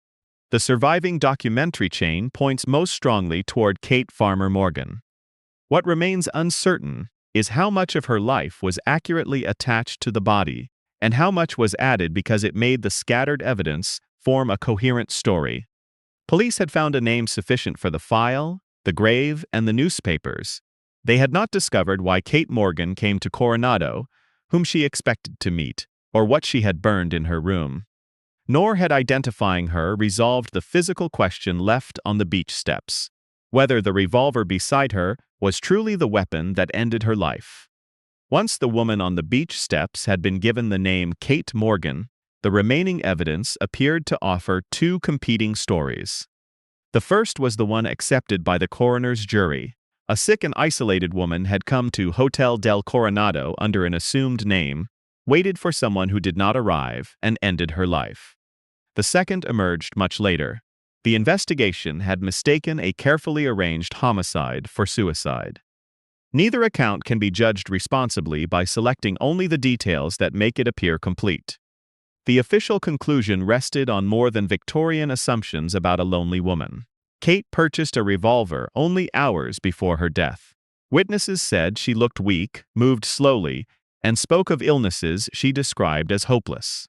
A: The surviving documentary chain points most strongly toward Kate Farmer Morgan. What remains uncertain is how much of her life was accurately attached to the body, and how much was added because it made the scattered evidence form a coherent story. Police had found a name sufficient for the file, the grave, and the newspapers. They had not discovered why Kate Morgan came to Coronado, whom she expected to meet, or what she had burned in her room. Nor had identifying her resolved the physical question left on the beach steps: whether the revolver beside her was truly the weapon that ended her life. Once the woman on the beach steps had been given the name Kate Morgan, the remaining evidence appeared to offer two competing stories. The first was the one accepted by the coroner's jury. A sick and isolated woman had come to Hotel del Coronado under an assumed name, waited for someone who did not arrive, and ended her life. The second emerged much later. The investigation had mistaken a carefully arranged homicide for suicide. Neither account can be judged responsibly by selecting only the details that make it appear complete. The official conclusion rested on more than Victorian assumptions about a lonely woman. Kate purchased a revolver only hours before her death. Witnesses said she looked weak, moved slowly, and spoke of illnesses she described as hopeless.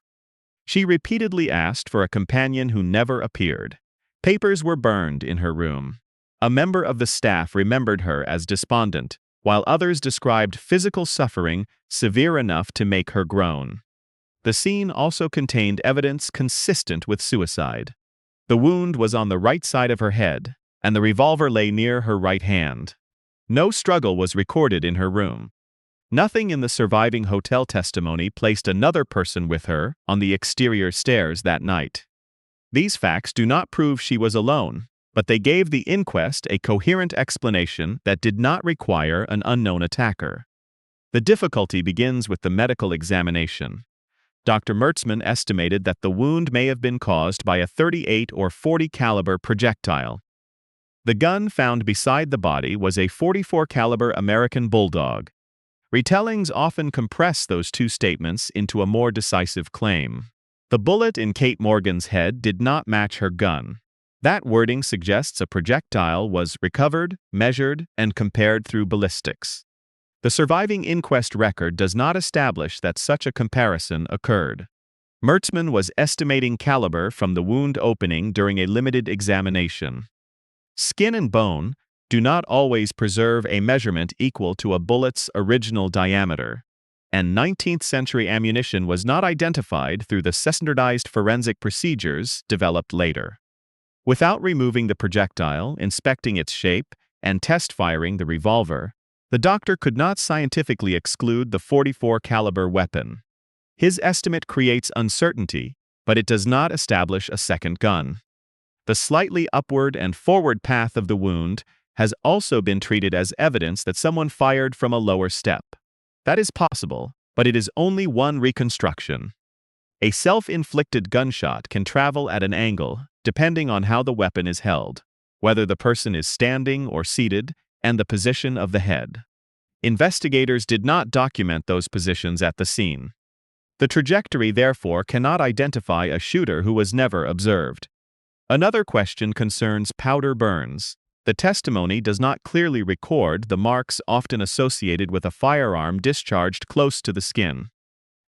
A: She repeatedly asked for a companion who never appeared. Papers were burned in her room. A member of the staff remembered her as despondent, while others described physical suffering severe enough to make her groan. The scene also contained evidence consistent with suicide. The wound was on the right side of her head, and the revolver lay near her right hand. No struggle was recorded in her room. Nothing in the surviving hotel testimony placed another person with her on the exterior stairs that night. These facts do not prove she was alone, but they gave the inquest a coherent explanation that did not require an unknown attacker. The difficulty begins with the medical examination. Dr. Mertzman estimated that the wound may have been caused by a .38 or .40 caliber projectile. The gun found beside the body was a .44 caliber American Bulldog. Retellings often compress those two statements into a more decisive claim. The bullet in Kate Morgan's head did not match her gun. That wording suggests a projectile was recovered, measured, and compared through ballistics. The surviving inquest record does not establish that such a comparison occurred. Mertzman was estimating caliber from the wound opening during a limited examination. Skin and bone do not always preserve a measurement equal to a bullet's original diameter, and 19th-century ammunition was not identified through the standardized forensic procedures developed later. Without removing the projectile, inspecting its shape, and test-firing the revolver, the doctor could not scientifically exclude the .44 caliber weapon. His estimate creates uncertainty, but it does not establish a second gun. The slightly upward and forward path of the wound has also been treated as evidence that someone fired from a lower step. That is possible, but it is only one reconstruction. A self-inflicted gunshot can travel at an angle, depending on how the weapon is held, whether the person is standing or seated, and the position of the head. Investigators did not document those positions at the scene. The trajectory, therefore, cannot identify a shooter who was never observed. Another question concerns powder burns. The testimony does not clearly record the marks often associated with a firearm discharged close to the skin.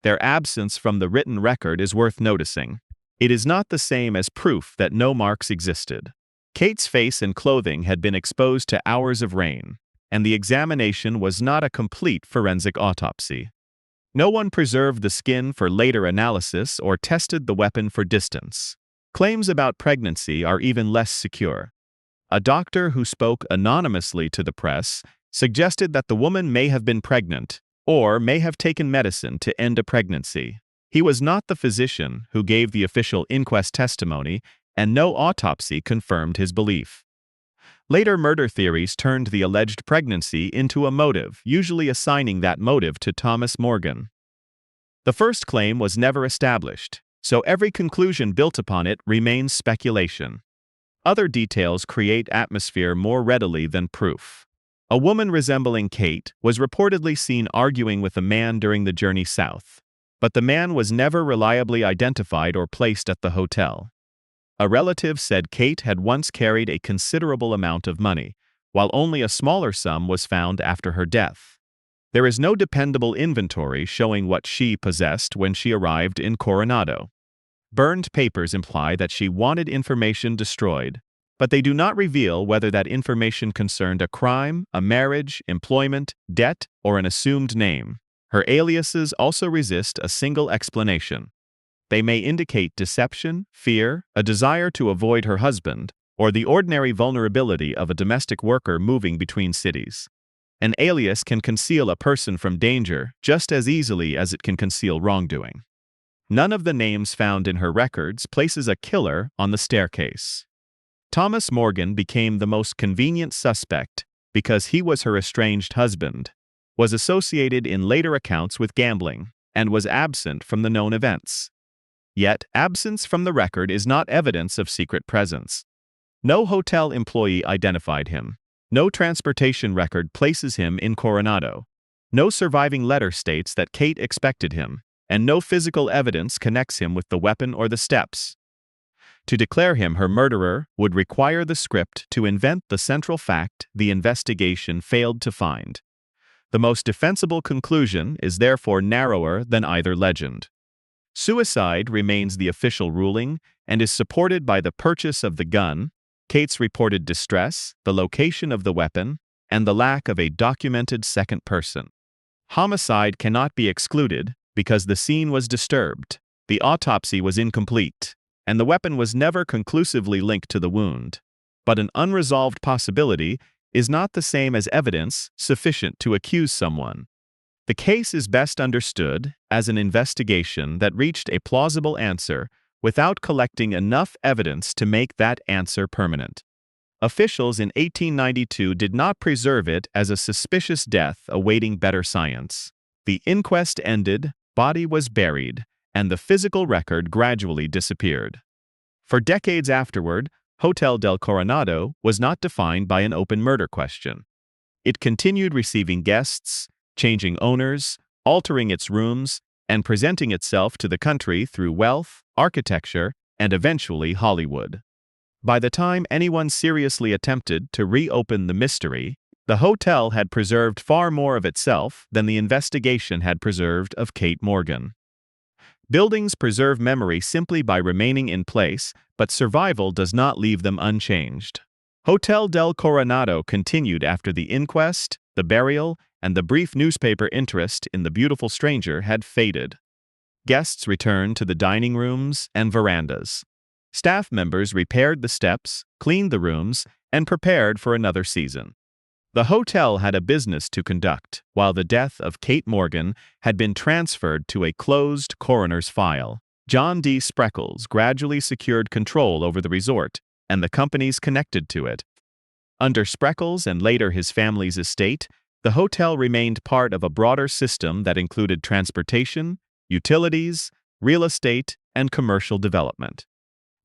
A: Their absence from the written record is worth noticing. It is not the same as proof that no marks existed. Kate's face and clothing had been exposed to hours of rain, and the examination was not a complete forensic autopsy. No one preserved the skin for later analysis or tested the weapon for distance. Claims about pregnancy are even less secure. A doctor who spoke anonymously to the press suggested that the woman may have been pregnant or may have taken medicine to end a pregnancy. He was not the physician who gave the official inquest testimony, and no autopsy confirmed his belief. Later murder theories turned the alleged pregnancy into a motive, usually assigning that motive to Thomas Morgan. The first claim was never established, so every conclusion built upon it remains speculation. Other details create atmosphere more readily than proof. A woman resembling Kate was reportedly seen arguing with a man during the journey south, but the man was never reliably identified or placed at the hotel. A relative said Kate had once carried a considerable amount of money, while only a smaller sum was found after her death. There is no dependable inventory showing what she possessed when she arrived in Coronado. Burned papers imply that she wanted information destroyed, but they do not reveal whether that information concerned a crime, a marriage, employment, debt, or an assumed name. Her aliases also resist a single explanation. They may indicate deception, fear, a desire to avoid her husband, or the ordinary vulnerability of a domestic worker moving between cities. An alias can conceal a person from danger just as easily as it can conceal wrongdoing. None of the names found in her records places a killer on the staircase. Thomas Morgan became the most convenient suspect because he was her estranged husband, was associated in later accounts with gambling, and was absent from the known events. Yet, absence from the record is not evidence of secret presence. No hotel employee identified him. No transportation record places him in Coronado. No surviving letter states that Kate expected him, and no physical evidence connects him with the weapon or the steps. To declare him her murderer would require the script to invent the central fact the investigation failed to find. The most defensible conclusion is therefore narrower than either legend. Suicide remains the official ruling and is supported by the purchase of the gun, Kate's reported distress, the location of the weapon, and the lack of a documented second person. Homicide cannot be excluded because the scene was disturbed, the autopsy was incomplete, and the weapon was never conclusively linked to the wound. But an unresolved possibility is not the same as evidence sufficient to accuse someone. The case is best understood as an investigation that reached a plausible answer without collecting enough evidence to make that answer permanent. Officials in 1892 did not preserve it as a suspicious death awaiting better science. The inquest ended, body was buried, and the physical record gradually disappeared. For decades afterward, Hotel del Coronado was not defined by an open murder question. It continued receiving guests, changing owners, altering its rooms, and presenting itself to the country through wealth, architecture, and eventually Hollywood. By the time anyone seriously attempted to reopen the mystery, the hotel had preserved far more of itself than the investigation had preserved of Kate Morgan. Buildings preserve memory simply by remaining in place, but survival does not leave them unchanged. Hotel del Coronado continued after the inquest, the burial, and the brief newspaper interest in the beautiful stranger had faded. Guests returned to the dining rooms and verandas. Staff members repaired the steps, cleaned the rooms, and prepared for another season. The hotel had a business to conduct, while the death of Kate Morgan had been transferred to a closed coroner's file. John D. Spreckles gradually secured control over the resort and the companies connected to it. Under Spreckles and later his family's estate, the hotel remained part of a broader system that included transportation, utilities, real estate, and commercial development.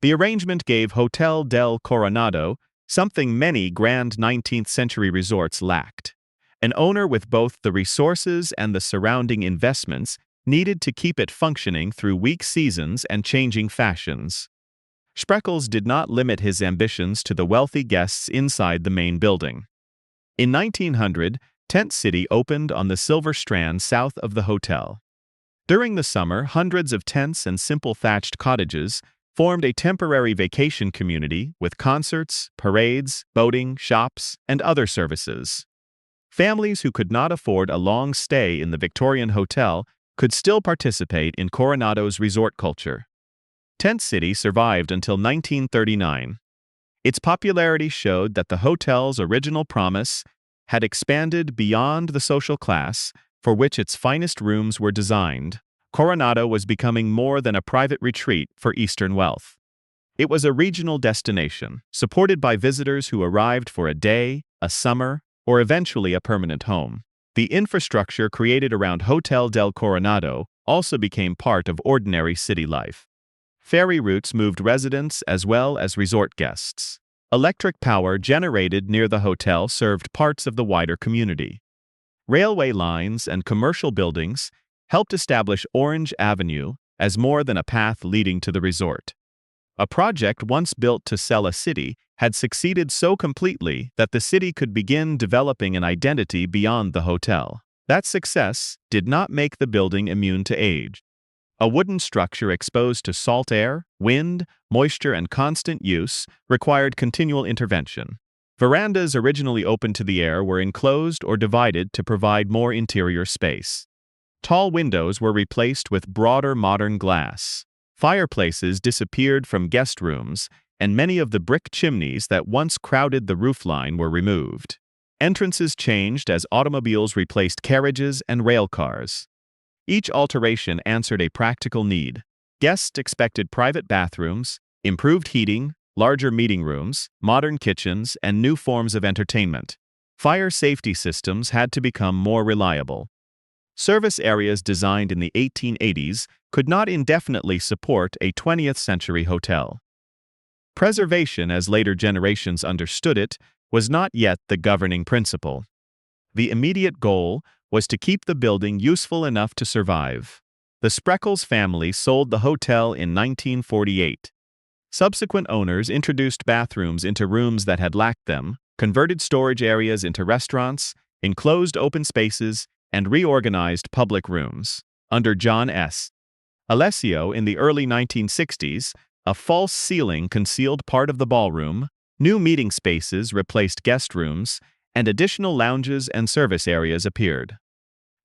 A: The arrangement gave Hotel del Coronado something many grand 19th-century resorts lacked: an owner with both the resources and the surrounding investments needed to keep it functioning through weak seasons and changing fashions. Spreckles did not limit his ambitions to the wealthy guests inside the main building. In 1900, Tent City opened on the Silver Strand south of the hotel. During the summer, hundreds of tents and simple thatched cottages formed a temporary vacation community with concerts, parades, boating, shops, and other services. Families who could not afford a long stay in the Victorian hotel could still participate in Coronado's resort culture. Tent City survived until 1939. Its popularity showed that the hotel's original promise had expanded beyond the social class for which its finest rooms were designed. Coronado was becoming more than a private retreat for Eastern wealth. It was a regional destination, supported by visitors who arrived for a day, a summer, or eventually a permanent home. The infrastructure created around Hotel del Coronado also became part of ordinary city life. Ferry routes moved residents as well as resort guests. Electric power generated near the hotel served parts of the wider community. Railway lines and commercial buildings helped establish Orange Avenue as more than a path leading to the resort. A project once built to sell a city had succeeded so completely that the city could begin developing an identity beyond the hotel. That success did not make the building immune to age. A wooden structure exposed to salt air, wind, moisture, and constant use required continual intervention. Verandas originally open to the air were enclosed or divided to provide more interior space. Tall windows were replaced with broader modern glass. Fireplaces disappeared from guest rooms, and many of the brick chimneys that once crowded the roofline were removed. Entrances changed as automobiles replaced carriages and rail cars. Each alteration answered a practical need. Guests expected private bathrooms, improved heating, larger meeting rooms, modern kitchens, and new forms of entertainment. Fire safety systems had to become more reliable. Service areas designed in the 1880s could not indefinitely support a 20th-century hotel. Preservation, as later generations understood it, was not yet the governing principle. The immediate goal was to keep the building useful enough to survive. The Spreckles family sold the hotel in 1948. Subsequent owners introduced bathrooms into rooms that had lacked them, converted storage areas into restaurants, enclosed open spaces, and reorganized public rooms. Under John S. Alessio in the early 1960s, a false ceiling concealed part of the ballroom, new meeting spaces replaced guest rooms, and additional lounges and service areas appeared.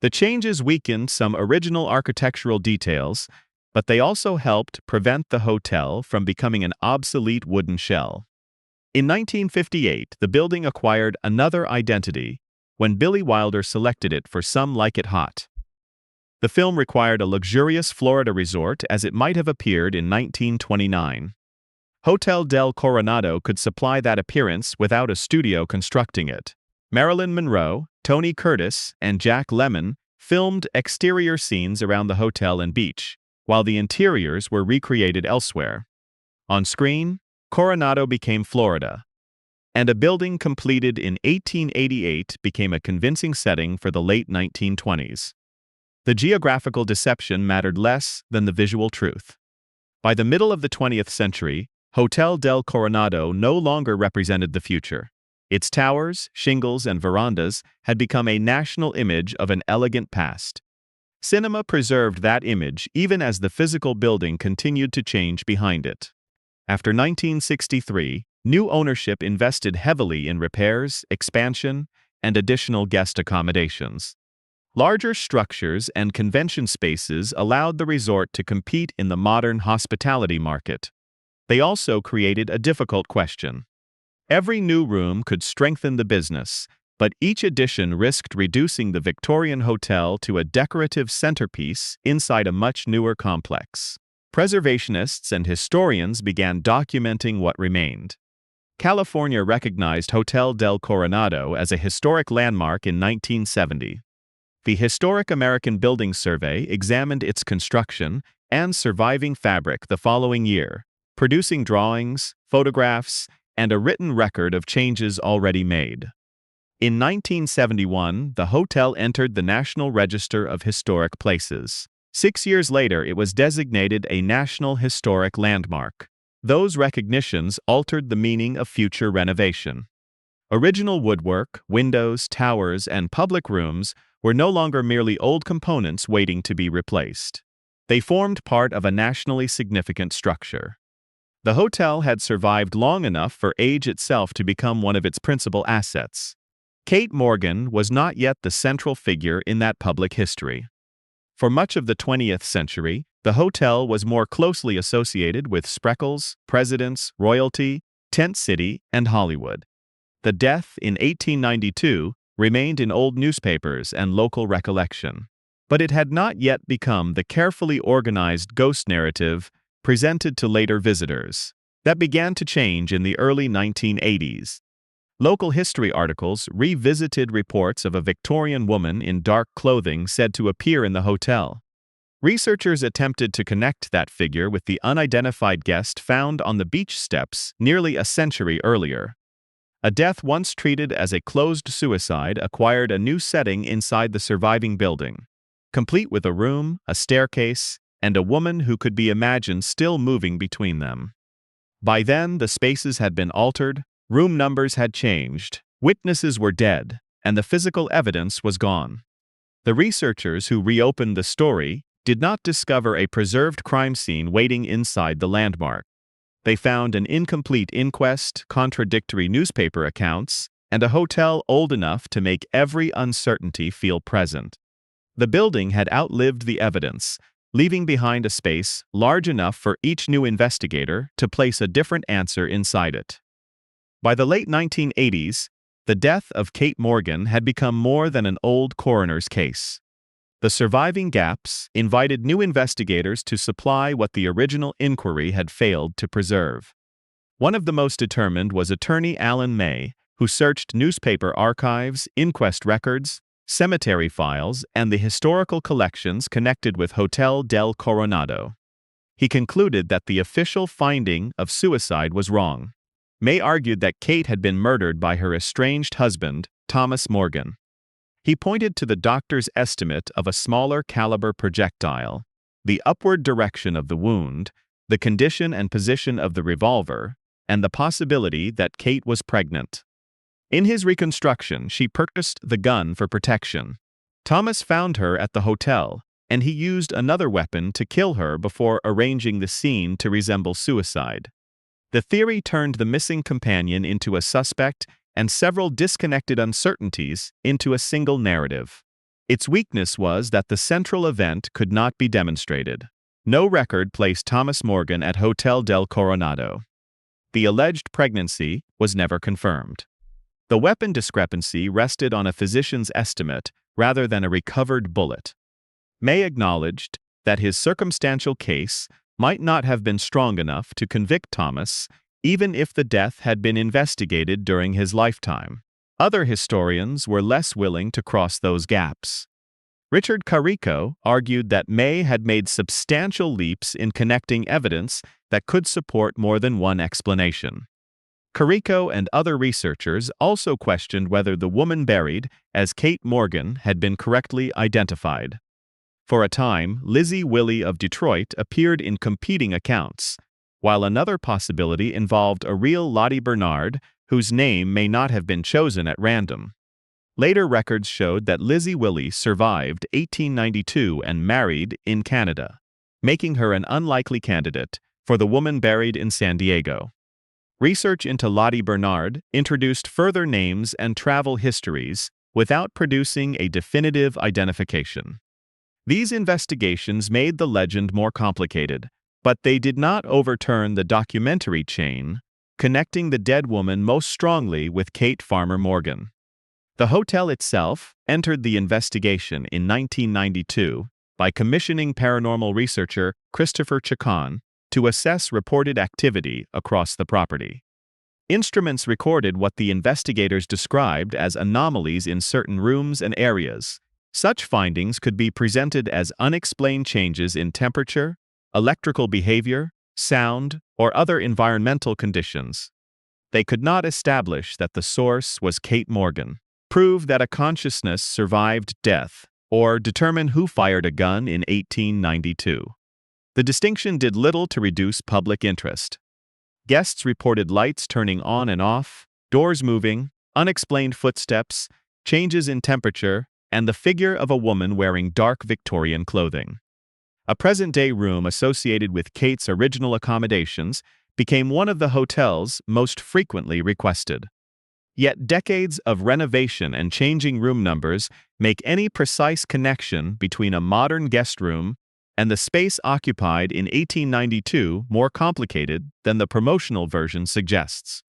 A: The changes weakened some original architectural details, but they also helped prevent the hotel from becoming an obsolete wooden shell. In 1958, the building acquired another identity when Billy Wilder selected it for Some Like It Hot. The film required a luxurious Florida resort as it might have appeared in 1929. Hotel del Coronado could supply that appearance without a studio constructing it. Marilyn Monroe, Tony Curtis, and Jack Lemmon filmed exterior scenes around the hotel and beach, while the interiors were recreated elsewhere. On screen, Coronado became Florida, and a building completed in 1888 became a convincing setting for the late 1920s. The geographical deception mattered less than the visual truth. By the middle of the 20th century, Hotel del Coronado no longer represented the future. Its towers, shingles, and verandas had become a national image of an elegant past. Cinema preserved that image even as the physical building continued to change behind it. After 1963, new ownership invested heavily in repairs, expansion, and additional guest accommodations. Larger structures and convention spaces allowed the resort to compete in the modern hospitality market. They also created a difficult question. Every new room could strengthen the business, but each addition risked reducing the Victorian hotel to a decorative centerpiece inside a much newer complex. Preservationists and historians began documenting what remained. California recognized Hotel del Coronado as a historic landmark in 1970. The Historic American Building Survey examined its construction and surviving fabric the following year, producing drawings, photographs, and a written record of changes already made. In 1971, the hotel entered the National Register of Historic Places. 6 years later, it was designated a National Historic Landmark. Those recognitions altered the meaning of future renovation. Original woodwork, windows, towers, and public rooms were no longer merely old components waiting to be replaced. They formed part of a nationally significant structure. The hotel had survived long enough for age itself to become one of its principal assets. Kate Morgan was not yet the central figure in that public history. For much of the 20th century, the hotel was more closely associated with Spreckles, presidents, royalty, Tent City, and Hollywood. The death in 1892 remained in old newspapers and local recollection, but it had not yet become the carefully organized ghost narrative presented to later visitors. That began to change in the early 1980s. Local history articles revisited reports of a Victorian woman in dark clothing said to appear in the hotel. Researchers attempted to connect that figure with the unidentified guest found on the beach steps nearly a century earlier. A death once treated as a closed suicide acquired a new setting inside the surviving building, complete with a room, a staircase, and a woman who could be imagined still moving between them. By then, the spaces had been altered, room numbers had changed, witnesses were dead, and the physical evidence was gone. The researchers who reopened the story did not discover a preserved crime scene waiting inside the landmark. They found an incomplete inquest, contradictory newspaper accounts, and a hotel old enough to make every uncertainty feel present. The building had outlived the evidence, leaving behind a space large enough for each new investigator to place a different answer inside it. By the late 1980s, the death of Kate Morgan had become more than an old coroner's case. The surviving gaps invited new investigators to supply what the original inquiry had failed to preserve. One of the most determined was attorney Alan May, who searched newspaper archives, inquest records, cemetery files, and the historical collections connected with Hotel del Coronado. He concluded that the official finding of suicide was wrong. May argued that Kate had been murdered by her estranged husband, Thomas Morgan. He pointed to the doctor's estimate of a smaller caliber projectile, the upward direction of the wound, the condition and position of the revolver, and the possibility that Kate was pregnant. In his reconstruction, she purchased the gun for protection. Thomas found her at the hotel, and he used another weapon to kill her before arranging the scene to resemble suicide. The theory turned the missing companion into a suspect and several disconnected uncertainties into a single narrative. Its weakness was that the central event could not be demonstrated. No record placed Thomas Morgan at Hotel del Coronado. The alleged pregnancy was never confirmed. The weapon discrepancy rested on a physician's estimate rather than a recovered bullet. May acknowledged that his circumstantial case might not have been strong enough to convict Thomas, even if the death had been investigated during his lifetime. Other historians were less willing to cross those gaps. Richard Carrico argued that May had made substantial leaps in connecting evidence that could support more than one explanation. Carrico and other researchers also questioned whether the woman buried as Kate Morgan had been correctly identified. For a time, Lizzie Willie of Detroit appeared in competing accounts, while another possibility involved a real Lottie Bernard, whose name may not have been chosen at random. Later records showed that Lizzie Willie survived 1892 and married in Canada, making her an unlikely candidate for the woman buried in San Diego. Research into Lottie Bernard introduced further names and travel histories without producing a definitive identification. These investigations made the legend more complicated, but they did not overturn the documentary chain, connecting the dead woman most strongly with Kate Farmer Morgan. The hotel itself entered the investigation in 1992 by commissioning paranormal researcher Christopher Chacon to assess reported activity across the property. Instruments recorded what the investigators described as anomalies in certain rooms and areas. Such findings could be presented as unexplained changes in temperature, electrical behavior, sound, or other environmental conditions. They could not establish that the source was Kate Morgan, prove that a consciousness survived death, or determine who fired a gun in 1892. The distinction did little to reduce public interest. Guests reported lights turning on and off, doors moving, unexplained footsteps, changes in temperature, and the figure of a woman wearing dark Victorian clothing. A present-day room associated with Kate's original accommodations became one of the hotel's most frequently requested. Yet decades of renovation and changing room numbers make any precise connection between a modern guest room and the space occupied in 1892 more complicated than the promotional version suggests.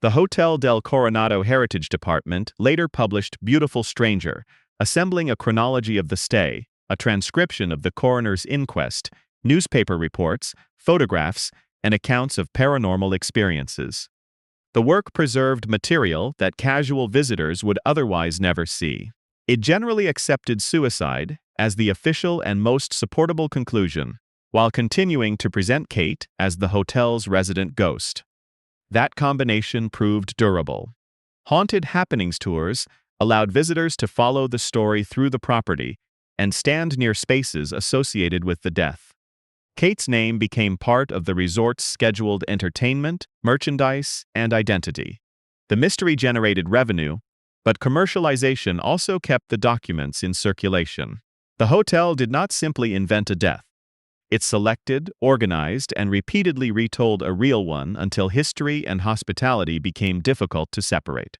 A: The Hotel del Coronado Heritage Department later published Beautiful Stranger, assembling a chronology of the stay, a transcription of the coroner's inquest, newspaper reports, photographs, and accounts of paranormal experiences. The work preserved material that casual visitors would otherwise never see. It generally accepted suicide as the official and most supportable conclusion, while continuing to present Kate as the hotel's resident ghost. That combination proved durable. Haunted Happenings tours allowed visitors to follow the story through the property and stand near spaces associated with the death. Kate's name became part of the resort's scheduled entertainment, merchandise, and identity. The mystery generated revenue, but commercialization also kept the documents in circulation. The hotel did not simply invent a death. It selected, organized, and repeatedly retold a real one until history and hospitality became difficult to separate.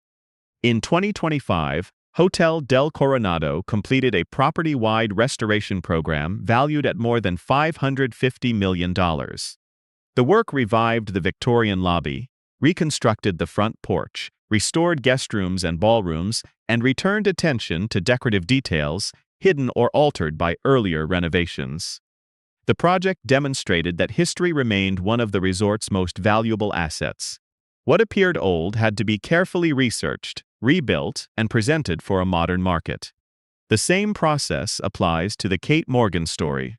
A: In 2025, Hotel del Coronado completed a property-wide restoration program valued at more than $550 million. The work revived the Victorian lobby, reconstructed the front porch, restored guest rooms and ballrooms, and returned attention to decorative details hidden or altered by earlier renovations. The project demonstrated that history remained one of the resort's most valuable assets. What appeared old had to be carefully researched, rebuilt, and presented for a modern market. The same process applies to the Kate Morgan story.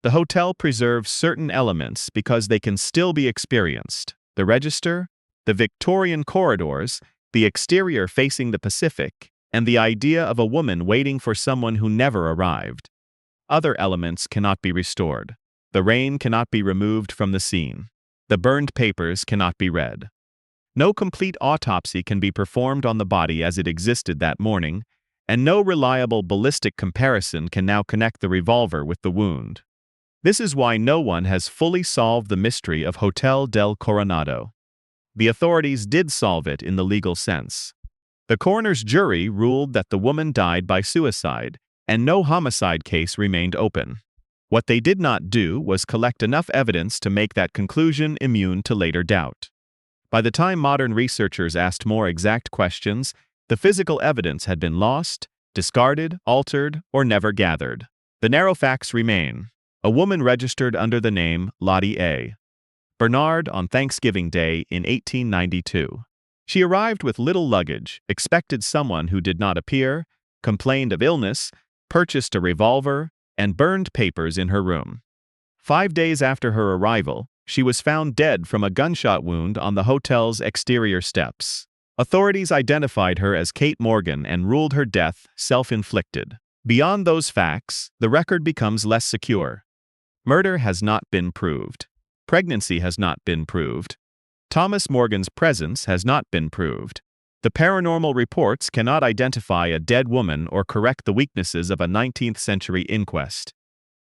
A: The hotel preserves certain elements because they can still be experienced: the register, the Victorian corridors, the exterior facing the Pacific, and the idea of a woman waiting for someone who never arrived. Other elements cannot be restored. The rain cannot be removed from the scene. The burned papers cannot be read. No complete autopsy can be performed on the body as it existed that morning, and no reliable ballistic comparison can now connect the revolver with the wound. This is why no one has fully solved the mystery of Hotel del Coronado. The authorities did solve it in the legal sense. The coroner's jury ruled that the woman died by suicide, and no homicide case remained open. What they did not do was collect enough evidence to make that conclusion immune to later doubt. By the time modern researchers asked more exact questions, the physical evidence had been lost, discarded, altered, or never gathered. The narrow facts remain. A woman registered under the name Lottie A. Bernard on Thanksgiving Day in 1892. She arrived with little luggage, expected someone who did not appear, complained of illness, purchased a revolver, and burned papers in her room. 5 days after her arrival, she was found dead from a gunshot wound on the hotel's exterior steps. Authorities identified her as Kate Morgan and ruled her death self-inflicted. Beyond those facts, the record becomes less secure. Murder has not been proved. Pregnancy has not been proved. Thomas Morgan's presence has not been proved. The paranormal reports cannot identify a dead woman or correct the weaknesses of a 19th-century inquest.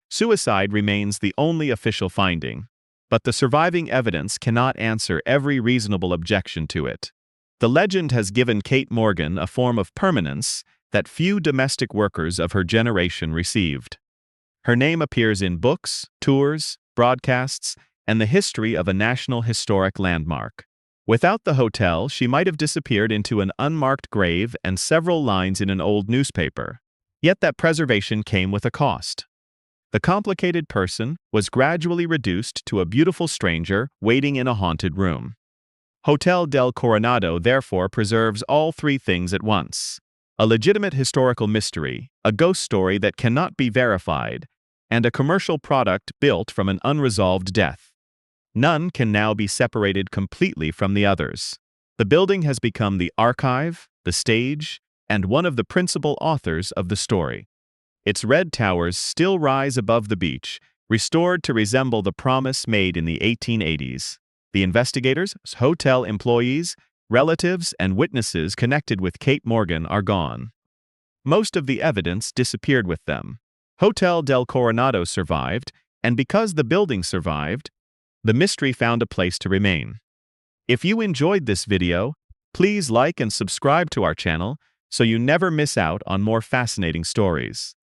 A: Suicide remains the only official finding, but the surviving evidence cannot answer every reasonable objection to it. The legend has given Kate Morgan a form of permanence that few domestic workers of her generation received. Her name appears in books, tours, broadcasts, and the history of a national historic landmark. Without the hotel, she might have disappeared into an unmarked grave and several lines in an old newspaper. Yet that preservation came with a cost. The complicated person was gradually reduced to a beautiful stranger waiting in a haunted room. Hotel del Coronado therefore preserves all three things at once: a legitimate historical mystery, a ghost story that cannot be verified, and a commercial product built from an unresolved death. None can now be separated completely from the others. The building has become the archive, the stage, and one of the principal authors of the story. Its red towers still rise above the beach, restored to resemble the promise made in the 1880s. The investigators, hotel employees, relatives, and witnesses connected with Kate Morgan are gone. Most of the evidence disappeared with them. Hotel del Coronado survived, and because the building survived, the mystery found a place to remain. If you enjoyed this video, please like and subscribe to our channel so you never miss out on more fascinating stories.